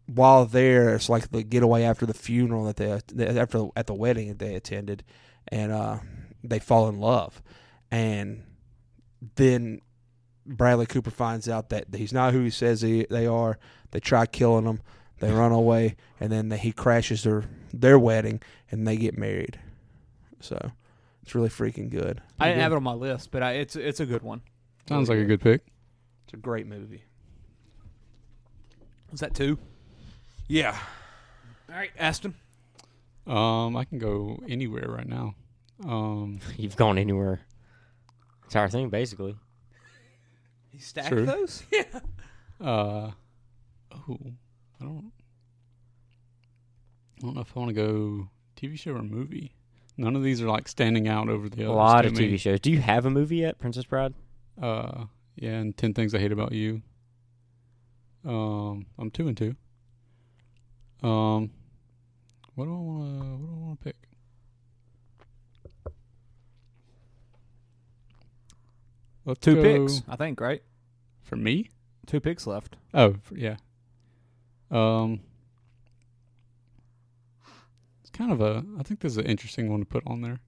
while there, it's like the getaway after the funeral that at the wedding that they attended, and they fall in love, and then Bradley Cooper finds out that he's not who he says they are. They try killing him. They run away, and then he crashes their wedding, and they get married. So it's really freaking good. I didn't have it on my list, but it's a good one. Sounds like a good pick. It's a great movie. Was that 2? Yeah. All right, Aston. I can go anywhere right now. You've gone anywhere. It's our thing, basically. You stacked True. those? Yeah. I don't know if I want to go TV show or movie. None of these are like standing out over the others. A lot to of me. TV shows. Do you have a movie yet, Princess Bride? Yeah, and 10 Things I Hate About You. I'm 2 and 2. What do I want to pick? Let's 2 go picks, I think, right? for me. 2 picks left. Oh, yeah. It's kind of I think this is an interesting one to put on there.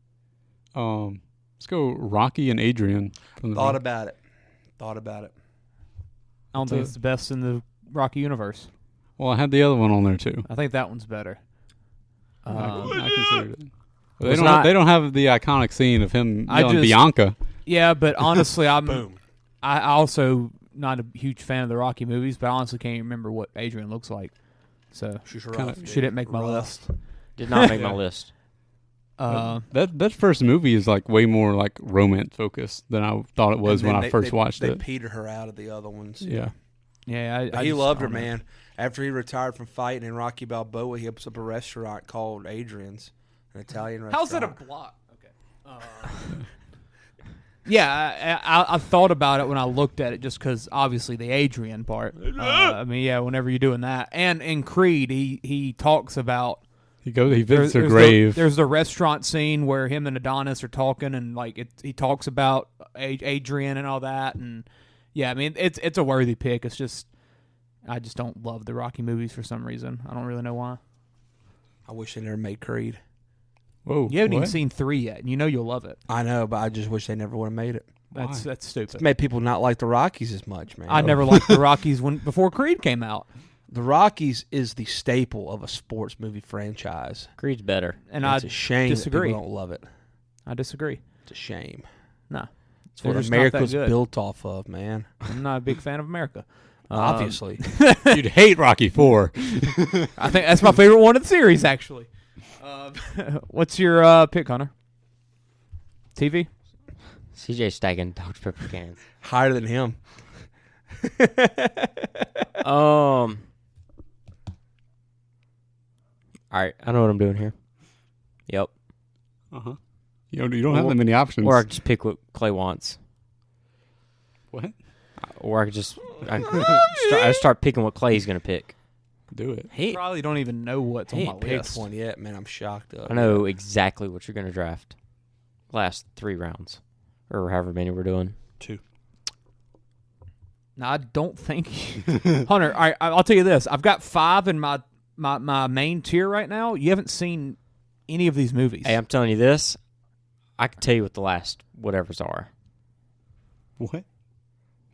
Let's go Rocky and Adrian. From the Thought about it. I don't think it's the best in the Rocky universe. Well, I had the other one on there too. I think that one's better. I considered it. But It's they don't have the iconic scene of him yelling Bianca. Yeah, but honestly, Boom. I also not a huge fan of the Rocky movies, but I honestly can't remember what Adrian looks like. So She's she didn't make my list. Did not make my list. That first movie is like way more like romance focused than I thought it was when I first watched it. They petered her out of the other ones. Yeah. Yeah, But he loved her, man. After he retired from fighting in Rocky Balboa, he opens up a restaurant called Adrian's, an Italian restaurant. How's that a block? Okay. Yeah, I thought about it when I looked at it, just because obviously the Adrian part. I mean, yeah, whenever you're doing that, and in Creed, he talks about He visits her grave. There's the restaurant scene where him and Adonis are talking, and like he talks about Adrian and all that, and yeah, I mean it's a worthy pick. It's just I just don't love the Rocky movies for some reason. I don't really know why. I wish they never made Creed. Whoa, You haven't even seen 3 yet, and you know you'll love it. I know, but I just wish they never would have made it. That's stupid. It's made people not like the Rockies as much, man. I never liked the Rockies before Creed came out. The Rockies is the staple of a sports movie franchise. Creed's better. And it's a shame disagree. that people don't love it. I disagree. It's a shame. No. It's what America's built off of, man. I'm not a big fan of America. Obviously. You'd hate Rocky 4. I think that's my favorite one of the series, actually. What's your pick, Hunter? TV? CJ stacking Dr. Pepper cans. Higher than him. All right, I know what I'm doing here. Yep. Uh-huh. You don't have that many options. Or I could just pick what Clay wants. What? Or I could just I start picking what Clay's going to pick. Do it. He probably don't even know what's on my picked list. one yet, man. I'm shocked. I know exactly what you're going to draft. Last 3 rounds. Or however many we're doing. 2. No, I don't think Hunter, all right, I'll tell you this. I've got 5 in my main tier right now. You haven't seen any of these movies. Hey, I'm telling you this. I can tell you what the last whatevers are. What?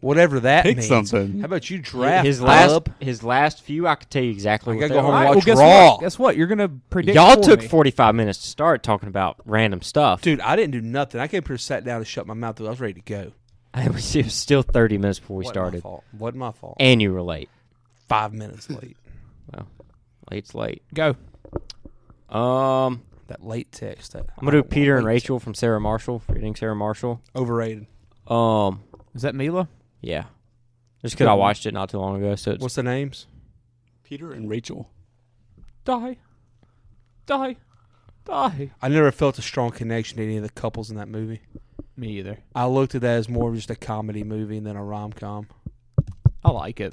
Whatever that Pick means. something. How about you draft his last few? I could tell you exactly. I what gotta they go home are. and All right, watch well, Raw. Guess what? You're gonna predict. Y'all for took me. 45 minutes to start talking about random stuff. Dude, I didn't do nothing. I came here, sat down, and shut my mouth. I was ready to go. It was still 30 minutes before we started. Wasn't my fault. And you were late. 5 minutes late. Well, late's late. Go. That late text. I'm gonna do Peter and Rachel from Sarah Marshall. Reading Sarah Marshall. Overrated. Is that Mila? Yeah. Just because I watched it not too long ago. So it's What's the names? Peter and Rachel. Die. I never felt a strong connection to any of the couples in that movie. Me either. I looked at that as more of just a comedy movie than a rom-com. I like it.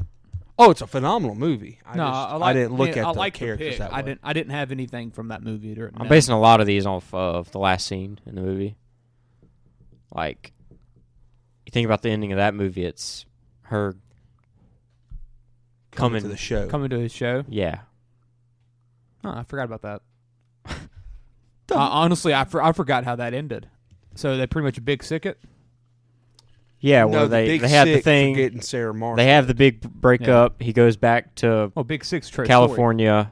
Oh, it's a phenomenal movie. I didn't look at I the like characters pick. that way. I didn't have anything from that movie. I'm basing a lot of these off of the last scene in the movie. Like, you think about the ending of that movie, it's her coming to the show. Coming to his show. Yeah. Oh, I forgot about that. Honestly, I forgot how that ended. So they pretty much a big sick it. Yeah, No, where the they Big have the Sick thing. forgetting Sarah Marshall. They have the big breakup. He goes back to Big Six true California,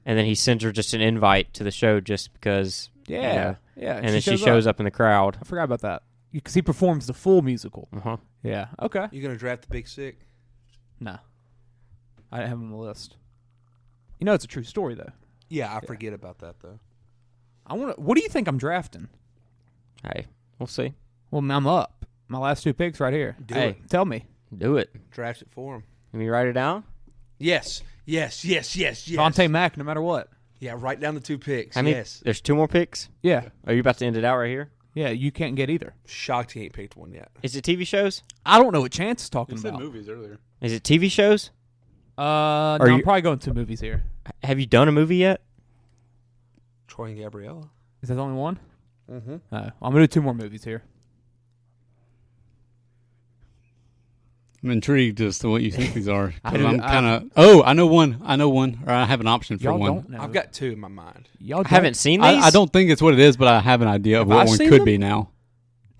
and then he sends her just an invite to the show just because. Yeah. And then she shows up in the crowd. I forgot about that because he performs the full musical. Uh-huh. Yeah. Okay. You gonna draft the Big Sick? No, I didn't have him on the list. You know, it's a true story though. Yeah, I forget about that though. I want to. What do you think I'm drafting? Hey, we'll see. Well, I'm up. My last 2 picks right here. Do it. Tell me. Do it. Draft it for him. Let me write it down. Yes. Vontae Mack, no matter what. Yeah, write down the 2 picks. How many? Yes. There's 2 more picks? Yeah. Are you about to end it out right here? Yeah, you can't get either. Shocked he ain't picked one yet. Is it TV shows? I don't know what Chance is He talking said about. movies earlier. Is it TV shows? No, I'm probably going to movies here. Have you done a movie yet? Troy and Gabriella. Is that the only one? Mm-hmm. I'm going to do 2 more movies here. I'm intrigued as to what you think these are. 'Cause I I'm kind of. I know one. Or I have an option for Y'all one. don't know. I've got 2 in my mind. Y'all I haven't seen these. I don't think it's what it is, but I have an idea of Have what I one seen could them? be now.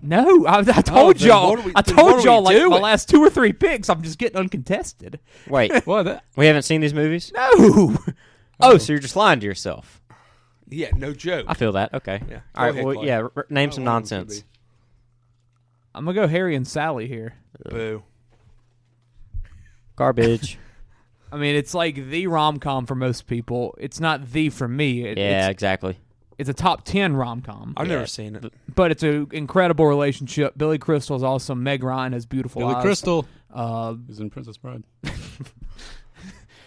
No, I told then y'all. what are we- I then told what are y'all we like my doing? last 2 or 3 picks. I'm just getting uncontested. Wait, What? we haven't seen these movies? No. Oh, so you're just lying to yourself. Yeah, no joke. I feel that. Okay. Yeah. All right. Go ahead, Well, Clay. yeah. Name I some don't know what it could nonsense. I'm going to go Harry and Sally here. Boo. Garbage. I mean, it's like the rom-com for most people. It's not the for me. Yeah, exactly. It's a top 10 rom-com. I've never seen it. But it's an incredible relationship. Billy Crystal's awesome. Meg Ryan has beautiful Billy eyes. Crystal is in Princess Bride.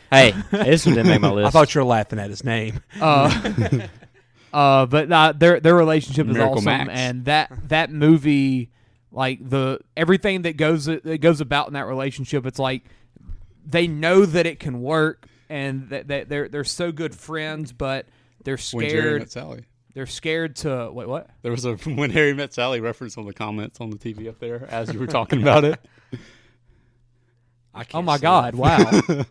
Hey, this one didn't make my list. I thought you were laughing at his name. But their relationship is Miracle awesome, Max. and that movie, like everything that goes about in that relationship, it's like they know that it can work, and that they're so good friends, but they're When Jerry scared. Met Sally. They're scared to wait. What? There was a When Harry Met Sally reference on the comments on the TV up there as you were talking about it. I can't Oh my see God! it. Wow.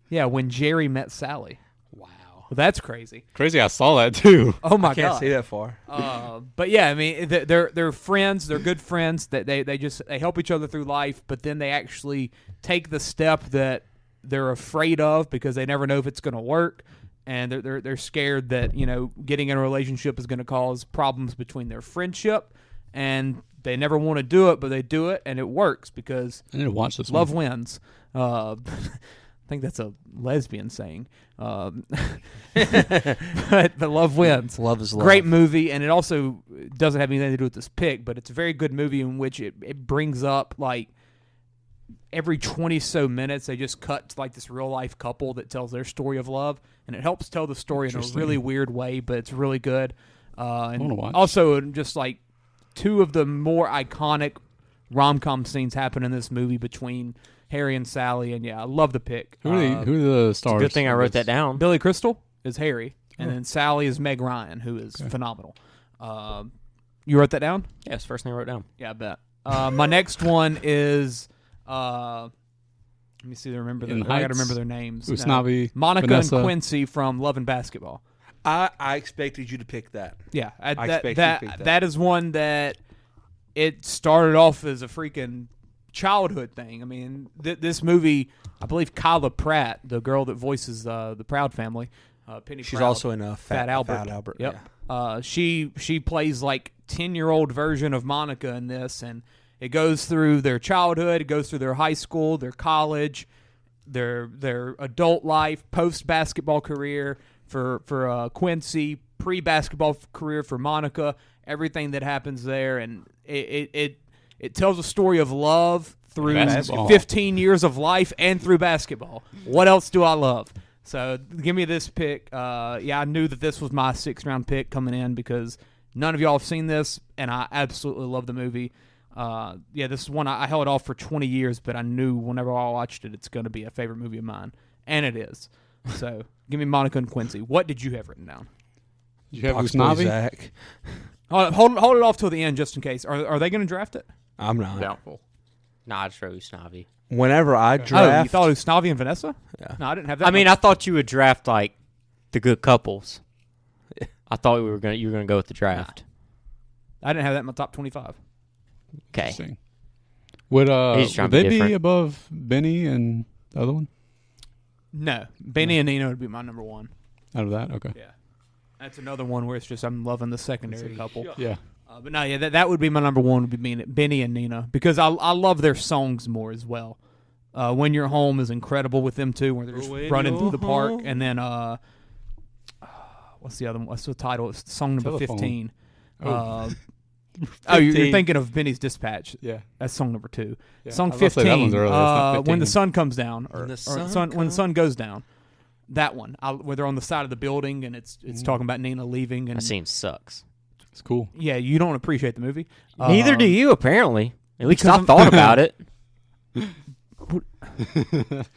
Yeah, When Jerry Met Sally. Wow. Well, that's crazy. Crazy, I saw that too. Oh my I can't God. see that far. But yeah, I mean, they're friends. They're good friends. That they help each other through life. But then they actually take the step that they're afraid of because they never know if it's going to work, and they're scared that getting in a relationship is going to cause problems between their friendship, and they never want to do it, but they do it, and it works because I need to watch this love one. wins. I think that's a lesbian saying. But love wins. Love is love. Great movie, and it also doesn't have anything to do with this pick, but it's a very good movie in which it brings up, like, every 20 so minutes they just cut to like this real life couple that tells their story of love, and it helps tell the story in a really weird way, but it's really good. And wanna watch. also just like 2 of the more iconic rom-com scenes happen in this movie between Harry and Sally, and yeah, I love the pick. Who are the stars? Good thing I wrote that down. Billy Crystal is Harry, and then Sally is Meg Ryan, who is phenomenal. You wrote that down? Yes, first thing I wrote down. Yeah, I bet. My next one is let me see. I got to remember their names. Usnavi, Monica Vanessa. and Quincy from Love and Basketball. I expected you to pick that. Yeah, I expected you to pick that. That is one that it started off as a freaking childhood thing. I mean, this movie, I believe Kyla Pratt, the girl that voices the Proud Family, Penny She's Proud, also in Fat Albert. Fat Albert. Yep. Yeah. She plays like 10-year-old version of Monica in this, and it goes through their childhood, it goes through their high school, their college, their adult life, post basketball career for Quincy, pre-basketball career for Monica, everything that happens there, and it tells a story of love through Basketball. 15 years of life and through basketball. What else do I love? So give me this pick. I knew that this was my 6th round pick coming in because none of y'all have seen this, and I absolutely love the movie. This is one I held off for 20 years, but I knew whenever I watched it, it's going to be a favorite movie of mine, and it is. So give me Monica and Quincy. What did you have written down? Did you have Box Boy Usnavi? Zach. Hold it off till the end just in case. Are they going to draft it? I'm not. Doubtful. Nah, I just wrote Usnavi. Whenever I Oh, draft, you thought it was Snavi and Vanessa? Yeah. No, I didn't have that. I mean, I thought you would draft like the good couples. I thought you were gonna go with the draft. I didn't have that in my top 25. Okay. Interesting. Would He's trying would to be they be different. above Benny and the other one? No, Benny and Nina would be my number one. Out of that, okay. Yeah, that's another one where it's just I'm loving the secondary couple. Yeah. But no, yeah, that would be my number one. Would be Benny and Nina because I love their songs more as well. When You're Home is incredible with them too, where they're just running through the park, and then what's the other one? What's the title? It's song number Telephone. 15. Oh, You're thinking of Benny's Dispatch. Yeah. That's song number 2. Yeah, Song I was gonna say that 15. one's earlier. It's not When the 15. sun comes down, or When the when the sun goes down. That one, where they're on the side of the building, and it's talking about Nina leaving. And That scene sucks. It's cool. yeah, you don't appreciate the movie. Neither do you, apparently. At least because I thought about it.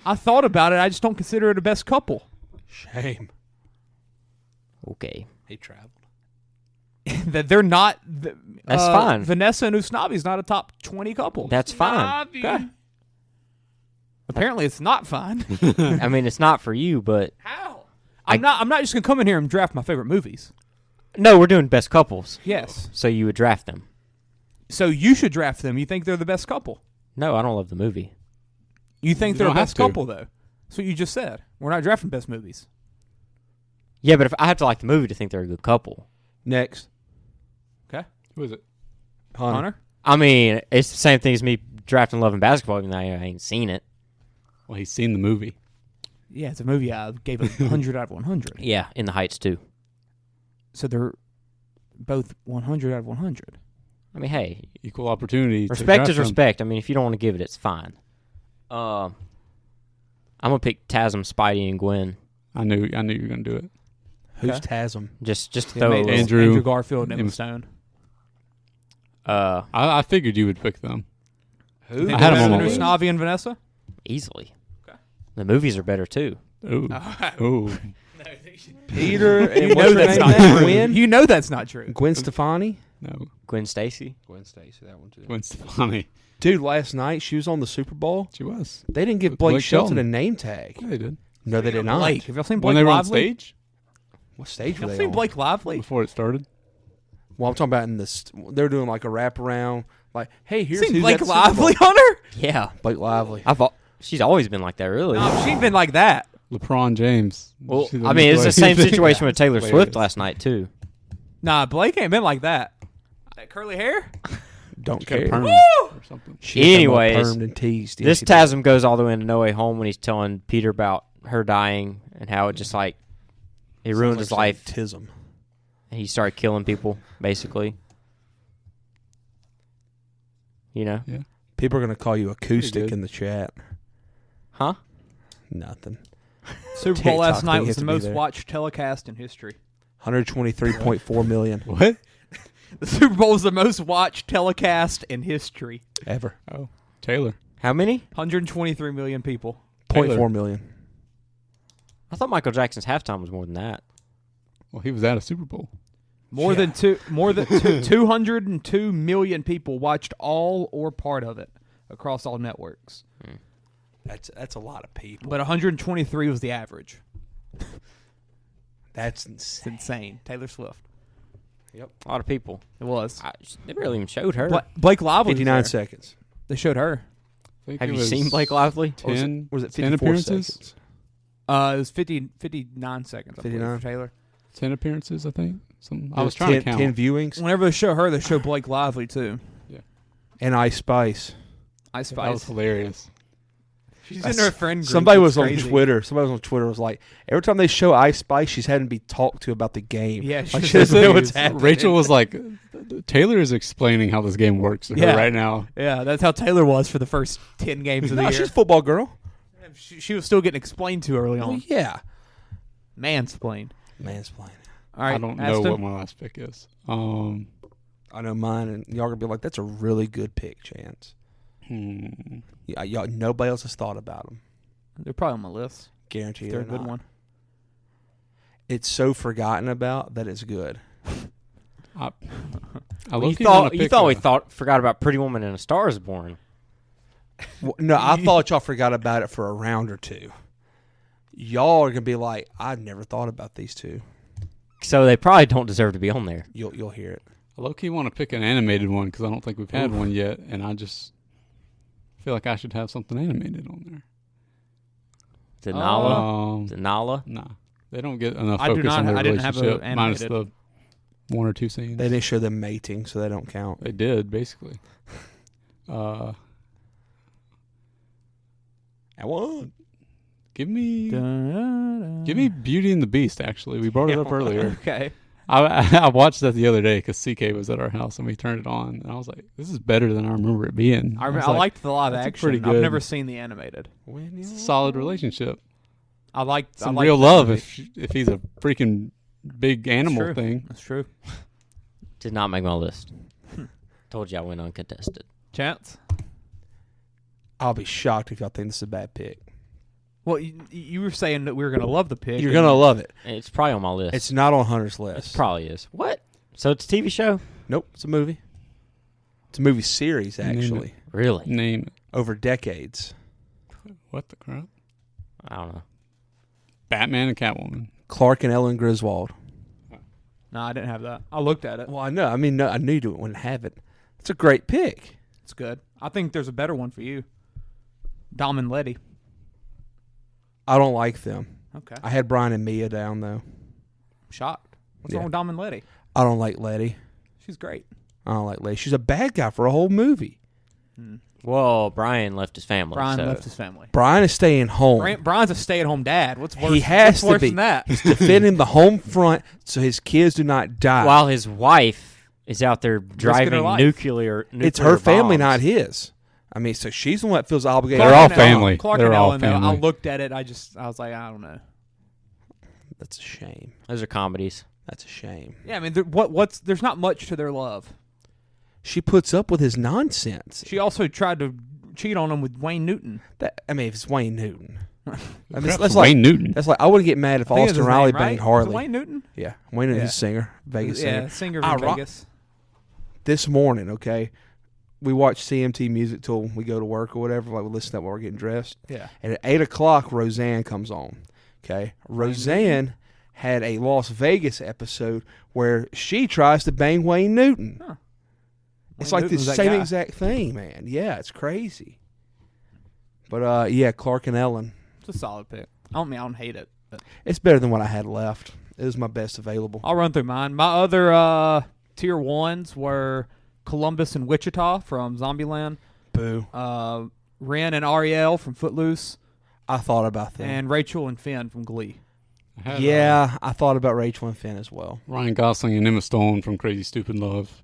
I thought about it. I just don't consider it a best couple. Shame. Okay. He traveled. That they're not. That's fine. Vanessa and Usnavi's not a top 20 couple. That's fine. Okay. Apparently, it's not fine. I mean, it's not for you, but How? I'm not just gonna come in here and draft my favorite movies. no, we're doing best couples. Yes. So you would draft them. So you should draft them. You think they're the best couple? No, I don't love the movie. You think You they're the don't have best to. couple though? That's what you just said. We're not drafting best movies. Yeah, but if I have to like the movie to think they're a good couple. Next. Okay. Who is it? Hunter. I mean, it's the same thing as me drafting Love and Basketball, even though I ain't seen it. Well, he's seen the movie. Yeah, it's a movie I gave it 100 out of 100. Yeah, In the Heights too. So they're both 100 out of 100. I mean, hey, Equal opportunity. to respect draft is them. respect. I mean, if you don't want to give it, it's fine. I'm gonna pick Tasm, Spidey, and Gwen. I knew you were gonna do it. Who's Okay. Tasm? Just Yeah, throw a made little- Andrew Garfield and Emma Em- Stone. I figured you would pick them. Who? I had them on my Vanessa, list. Usnavi and Vanessa. easily. Okay. The movies are better too. Ooh. Ooh. Peter and You what's know her that's name? not true. Gwen? You know that's not true. Gwen Stefani? No. Gwen Stacy. Gwen Stacy, that one too. Gwen Stefani. Dude, last night she was on the Super Bowl. She was. They didn't give With Blake Blake Shelton Shelton. a name tag. Yeah, they did. No, they did not. Blake. Have y'all seen Blake When they were on Lively? stage What stage were Y'all they seen on? Blake Lively? before it started. Well, I'm talking about in this. They're doing like a wraparound. Like, hey, here's Seen who's Blake at the Super Bowl. Lively on her? Yeah, Blake Lively. she's always been like that, really. No, she's been like that. LeBron James. Well, She's I mean, it's the same Blake. situation with Taylor Wait, Swift wait. last night too. Nah, Blake ain't been like that. That curly hair? Don't Got a care. perm Woo! or something. She had them all Anyways, permed and teased. Yeah, This she did. Tasm goes all the way into No Way Home when he's telling Peter about her dying and how it just like it ruined his life. Tism. And he started killing people, basically. You know? Yeah. People are gonna call you acoustic good. in the chat. Huh? Nothing. Super Bowl last TikTok night thing was has the to be most there. watched telecast in history. 123.4 million What? The Super Bowl was the most watched telecast in history. ever. Oh, Taylor. How many? 123 million people. 0.4 million. I thought Michael Jackson's halftime was more than that. Well, he was at a Super Bowl. More than 202 million people watched all or part of it across all networks. That's a lot of people. But 123 was the average. That's It's insane. insane. Taylor Swift. A lot of people. It was. They barely even showed her. Blake Lively. was 59 there. seconds. They showed her. I think Have it you was seen Blake Lively? 10, Was it 10 54 appearances? seconds? It was 59 seconds. I believe, 59? for Taylor. 10 appearances, I think. I It was trying 10, to count. 10 viewings. Whenever they show her, they show Blake Lively too. And Ice Spice. Ice That was Spice. hilarious. She's in her friend group. Somebody It's was on crazy. Twitter. Somebody was on Twitter was like, every time they show Ice Spice, she's having to be talked to about the game. Yeah, like, she's she doesn't know what's confused. happening. Rachel was like, Taylor is explaining how this game works to her Yeah. right now. Yeah, that's how Taylor was for the first 10 games of the No, year. she's a football girl. She was still getting explained to early Oh on. yeah, Mansplained. mansplaining. All right, I don't know Aston? what my last pick is. I know mine, and y'all gonna be like, "That's a really good pick, Chance." Yeah, y'all. Nobody else has thought about them. They're probably on my list. Guarantee They're a they're good not. one. It's so forgotten about that it's good. I You low-key thought wanna you pick thought a- we forgot about Pretty Woman and a Star Is Born. Well, no, I thought y'all forgot about it for a round or two. Y'all are gonna be like, "I never thought about these two." So they probably don't deserve to be on there. You'll hear it. I low-key want to pick an animated one because I don't think we've had one yet, and I just feel like I should have something animated on there. Nala? Nah. They don't get enough I do focus not- on their I didn't have a relationship, minus animated. the one or two scenes. They didn't show them mating, so they don't count. They did, basically. I won. Give me Beauty and the Beast, actually. We brought it up earlier. Okay. I watched that the other day because CK was at our house and we turned it on. And I was like, this is better than I remember it being. I was liked the live that's action. pretty good. I've never seen the animated. It's a solid relationship. I liked Some I liked real the love movie. if he's a freaking big animal That's true. thing. That's true. Did not make my list. Told you I went uncontested. Chance? I'll be shocked if y'all think this is a bad pick. Well, you were saying that we were going to love the pick. You're going to love it. It's probably on my list. It's not on Hunter's list. It probably is. What? So it's a TV show? Nope, it's a movie. It's a movie series, actually. Really? Name it. Over decades. What the crap? I don't know. Batman and Catwoman. Clark and Ellen Griswold. No, I didn't have that. I looked at it. Well, I know. I mean, no, I knew you wouldn't have it. It's a great pick. It's good. I think there's a better one for you. Dom and Letty. I don't like them. Okay. I had Brian and Mia down, though. Shocked. What's Yeah. wrong with Dom and Letty? I don't like Letty. She's great. I don't like Letty. She's a bad guy for a whole movie. Well, Brian left his family. Brian so. left his family. Brian is staying home. Brian's a stay-at-home dad. What's worse? He has what's to worse be. than that? He's defending the home front so his kids do not die. While his wife is out there her driving life. nuclear It's her family, bombs. not his. I mean, so she's the one that feels obligated. They're all family. Clark They're and all Ellen, though, I family. looked at it. I was like, I don't know. That's a shame. Those are comedies. That's a shame. Yeah, I mean, there's not much to their love. She puts up with his nonsense. She also tried to cheat on him with Wayne Newton. If it's Wayne Newton. I mean, Crap, that's Wayne Newton. That's like I wouldn't get mad if I think it's Austin his Riley name, banged right? Harley. Is it Wayne Newton? Yeah, Wayne Newton's Yeah. a singer, Vegas Yeah, singer. singer from Vegas. This morning, okay, we watch CMT music till we go to work or whatever. Like we listen to that while we're getting dressed. Yeah. And at 8:00, Roseanne comes on. Okay, Roseanne had a Las Vegas episode where she tries to bang Wayne Newton. Huh. It's Wayne like the Newton's that same guy. exact thing, man. Yeah, it's crazy. But yeah, Clark and Ellen. It's a solid pick. I don't hate it. But It's better than what I had left. It was my best available. I'll run through mine. My other tier ones were Columbus and Wichita from Zombieland, Boo. Ren and Ariel from Footloose, I thought about them. and Rachel and Finn from Glee. I had, Yeah, I thought about Rachel and Finn as well. Ryan Gosling and Emma Stone from Crazy Stupid Love.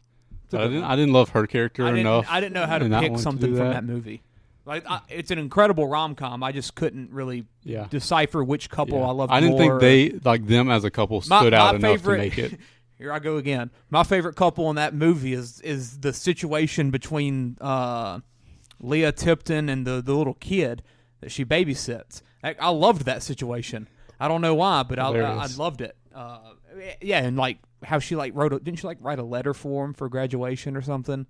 But I didn't love her character enough. I didn't know how to in that pick one something do from that movie. Like it's an incredible rom-com. I just couldn't really Yeah. decipher which couple Yeah. I loved I didn't more. think them as a couple stood out enough to make it. Here I go again. My favorite couple in that movie is the situation between Leah Tipton and the little kid that she babysits. I loved that situation. I don't know why, but I loved it. Yeah, and like how she like didn't she like write a letter for him for graduation or something?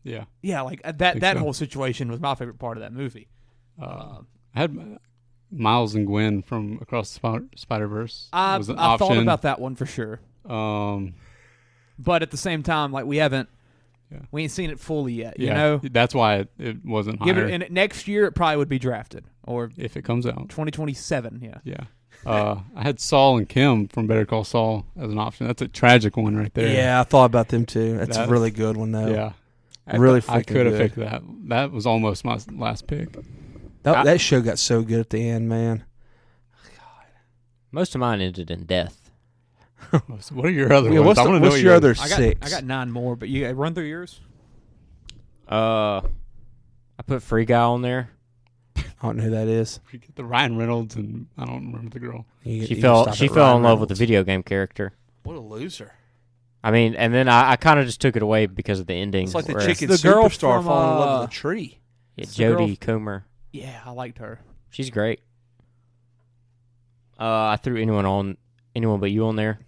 Yeah. Yeah, like that so. whole situation was my favorite part of that movie. I had Miles and Gwen from Across the Spider-Verse. I was an thought option. about that one for sure. But at the same time, like we ain't seen it fully yet. You know, that's why it wasn't higher. and next year it probably would be drafted, or if it comes out 2027. Yeah. Yeah. I had Saul and Kim from Better Call Saul as an option. That's a tragic one right there. Yeah, I thought about them too. That's a really good one though. Yeah. Really I freaking could have good. picked that. That was almost my last pick. That show got so good at the end, man. Most of mine ended in death. So what are your other ones? What's your other I six? got 9 more, but you run through yours. I put Free Guy on there. I don't know who that is. You get the Ryan Reynolds and I don't remember the girl. She fell in love with the video game character. What a loser. I mean, and then I kind of just took it away because of the ending. It's like the where- chicken The girl superstar from, falling in love with a tree. Yeah, the girl Jodie Comer. Yeah, I liked her. She's great. I threw anyone but you on there,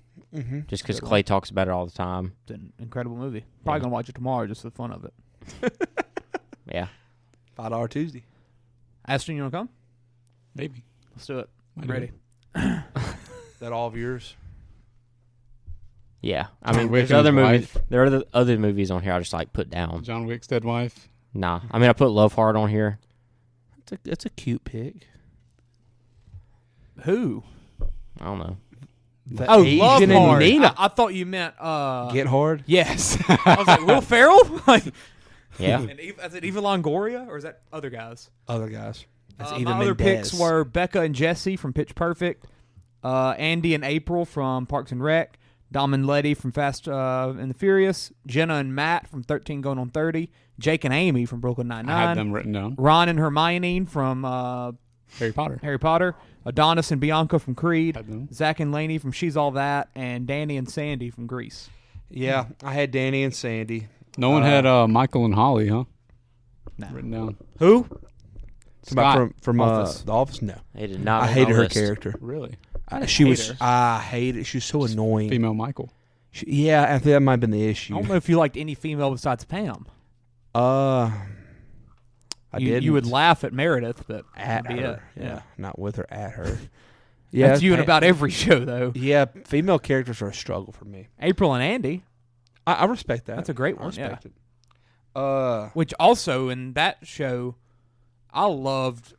just because Clay talks about it all the time. It's an incredible movie. Probably gonna watch it tomorrow just for the fun of it. Yeah. $5 Tuesday. Aston, you wanna come? Maybe. Let's do it. I'm Might do ready. Is that all of yours? Yeah. I John mean, Wick there's and other his movies. There are other movies on here I just like put down. John Wick's dead wife. Nah. I mean, I put Love Hard on here. It's a cute pick. Who? I don't know. The Oh, Asian Love and Hard. Nina. I thought you meant Get Hard? Yes. I was like, Will Ferrell? Like, Yeah. and is it Eva Longoria or is that other guys? Other guys. That's Eva My other Mendes. picks were Becca and Jesse from Pitch Perfect, Andy and April from Parks and Rec, Dom and Letty from Fast and the Furious, Jenna and Matt from 13 Going on 30, Jake and Amy from Brooklyn Nine-Nine. I had them written down. Ron and Hermione from Harry Potter. Adonis and Bianca from Creed, Had them. Zach and Lainey from She's All That, and Danny and Sandy from Grease. Yeah, I had Danny and Sandy. No one had Michael and Holly, huh? No. Written down. Who? Scott. From Office. The Office? No. They did not. I make hated my her list. character. Really? I hated it. She was so annoying. Female Michael. Yeah, I think that might have been the I issue. don't know if you liked any female besides Pam. I did. You would laugh at Meredith, but At that'd be her. it. Yeah, not with her, at her. Yeah, That's you in about every show, though. Yeah, female characters are a struggle for me. April and Andy. I respect that. That's a great I one, respect yeah. it. Which also in that show, I loved.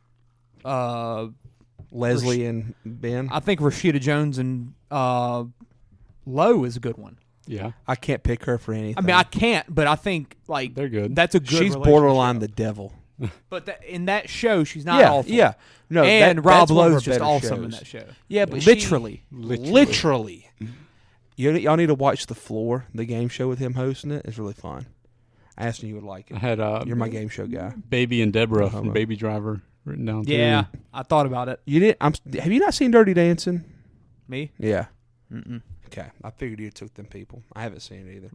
Leslie and Ben. I think Rashida Jones and Lowe is a good one. Yeah. I can't pick her for anything. I mean, I can't, but I think like They're good. That's a good. She's relationship. borderline the devil. But in that show, she's not Yeah, awful. yeah. No, and Rob that's one of Lowe's her just better awesome in shows. that show. Yeah, but literally. Literally. Y'all need to watch The Floor, the game show with him hosting it. It's really fun. I asked you would like it. I had You're my game show guy. Baby and Deborah from Baby Driver written down too. Yeah, I thought about it. You didn't? Have you not seen Dirty Dancing? Me? Yeah. Mm-mm. Okay, I figured you took them people. I haven't seen it either.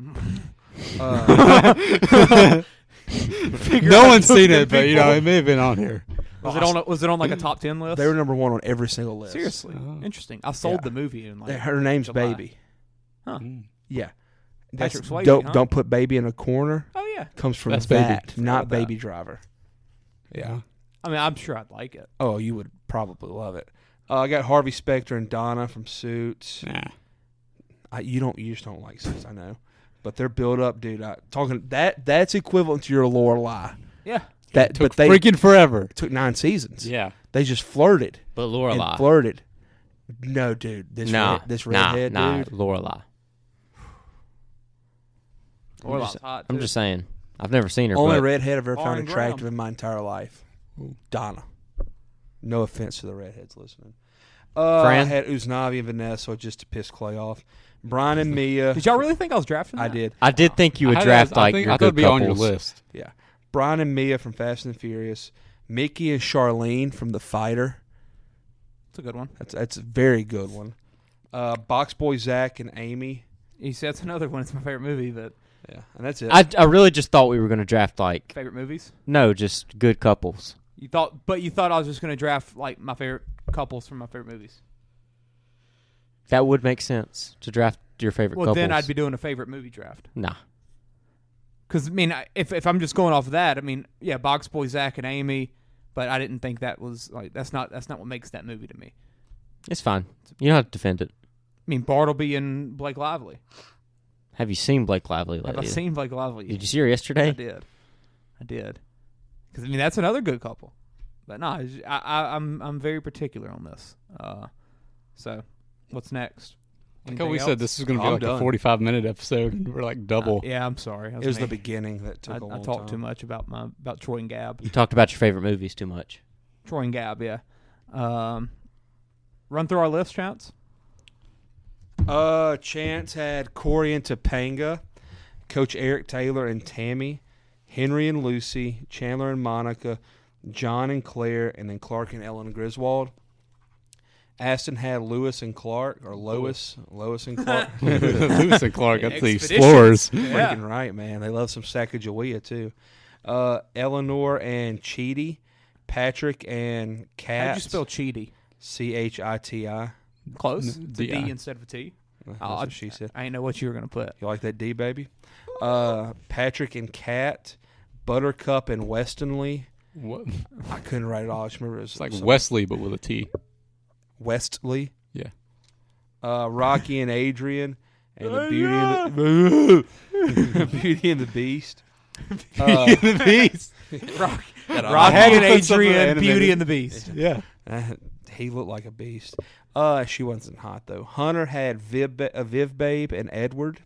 No one's seen it, but you know it may have been on here. Was it on like a top 10 list? They were number one on every single list. Seriously, interesting. I sold the movie in like her name's July. Baby. Huh? Yeah. Patrick Swayze, Don't huh? don't put Baby in a corner. Oh yeah. Comes from That's Baby. that, not Forgot that. Baby Driver. Yeah. I mean, I'm sure I'd like it. Oh, you would probably love it. I got Harvey Specter and Donna from Suits. Nah. You just don't like Suits, I know, but they're built up, dude. That's equivalent to your Lorelai. Yeah. That Took but they freaking forever. took 9 seasons. Yeah. They just flirted. But And Lorelai. flirted. No, dude. This redhead, nah, dude. Lorelai. Lorelai's hot. I'm too. just saying. I've never seen her. Only but redhead I've ever found Lauren attractive Graham. in my entire life. Donna. No offense to the redheads listening. I Fran? had Uznavi and Vanessa just to piss Clay off. Brian and Mia. Did y'all really think I was drafting that? I did. I did think you would I had draft that- I like think- your I thought good it'd be on your couples. list. Yeah. Brian and Mia from Fast and Furious. Mickey and Charlene from The Fighter. It's a good one. That's a very good one. Box Boy Zach and Amy. You see, that's another one. It's my favorite movie, but Yeah, and that's it. I really just thought we were going to draft like favorite movies. no, just good couples. You thought I was just going to draft like my favorite couples from my favorite movies. That would make sense to draft your favorite Well, couples. then I'd be doing a favorite movie draft. nah. Because I mean, if I'm just going off of that, I mean, yeah, Box Boy Zach and Amy, but I didn't think that was like that's not what makes that movie to me. It's fine. You don't have to defend it. I mean, Bartleby and Blake Lively. Have you seen Blake Lively lately? Have I seen Blake Lively? Did you see her yesterday? I did. Because I mean, that's another good couple. But no, I'm very particular on this. So, what's next? Like how we Anything said else? this is going to be I'm like done. a 45-minute episode, and we're like double. Yeah, I'm sorry. It was the me. beginning that took a long I talked time. too much about Troy and Gab. You talked about your favorite movies too much. Troy and Gab, yeah. Run through our list, Chance. Chance had Corey and Topanga, Coach Eric Taylor and Tammy, Henry and Lucy, Chandler and Monica, John and Claire, and then Clark and Ellen Griswold. Aston had Lewis and Clark, or Lois and Clark. Lewis and Clark, that's the Expeditions. explorers. Yeah. Freaking right, man. They love some Sacagawea, too. Eleanor and Cheedy, Patrick and Kat. How'd you spell Cheedy? Chiti. Close. It's a D D-I. instead of a T. That's what she said. I didn't know what you were going to put. You like that D, baby? Patrick and Kat, Buttercup and Westonley. What? I couldn't write it all. I just remember it was It's like something. Wesley, but with a T. Westley. Yeah. Rocky and Adrian, and the Beauty and the Beauty and the Beast. Beauty and the Beast. Rocky had and to put something Adrian, animated. Beauty and the Beast. Yeah. He looked like a beast. She wasn't hot though. Hunter had Viv Babe and Edward.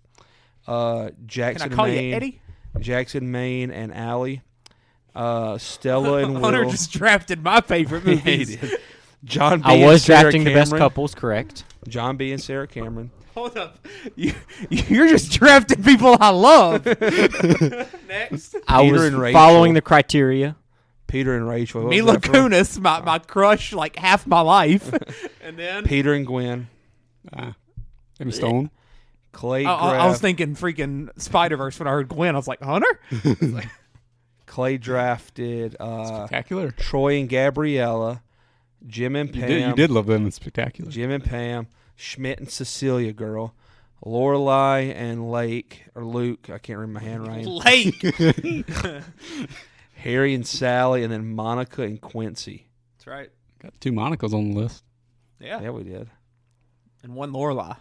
Jackson Can I call Maine, you Eddie? Jackson Maine and Allie. Stella and Will. Hunter just drafted my favorite Yeah, he movies. did. John B. I and was Sarah drafting the best Cameron. couples, correct? John B. and Sarah Cameron. Hold up. You're just drafting people I love. Next. I Peter was and Rachel. following the criteria. Peter and Rachel. What was Mila that from? Kunis, my crush, like half my life. And then Peter and Gwen. Emma Stone. Clay I was Graff. thinking freaking Spider-Verse when I heard Gwen. I was like, Hunter? Clay drafted Spectacular. Troy and Gabriella. Jim and Pam. You did love them in Spectacular. Jim and Pam. Schmidt and Cecilia girl. Lorelai and Luke. I can't read my handwriting. Lake. Harry and Sally, and then Monica and Quincy. That's right. Got 2 Monicas on the list. Yeah, we did. And one Lorelai.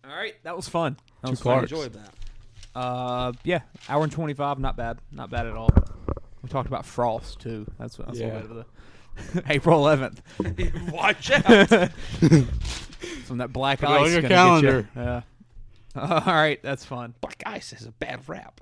All right, that was fun. That 2 was fun. I Clarks. enjoyed that. Yeah, hour and 25, not bad. Not bad at all. We talked about Frost, too. That's a little bit of the April 11th. Watch out. From that black Put it on ice. your gonna calendar. Get you. Yeah. All right, that's fun. Black ice is a bad rap.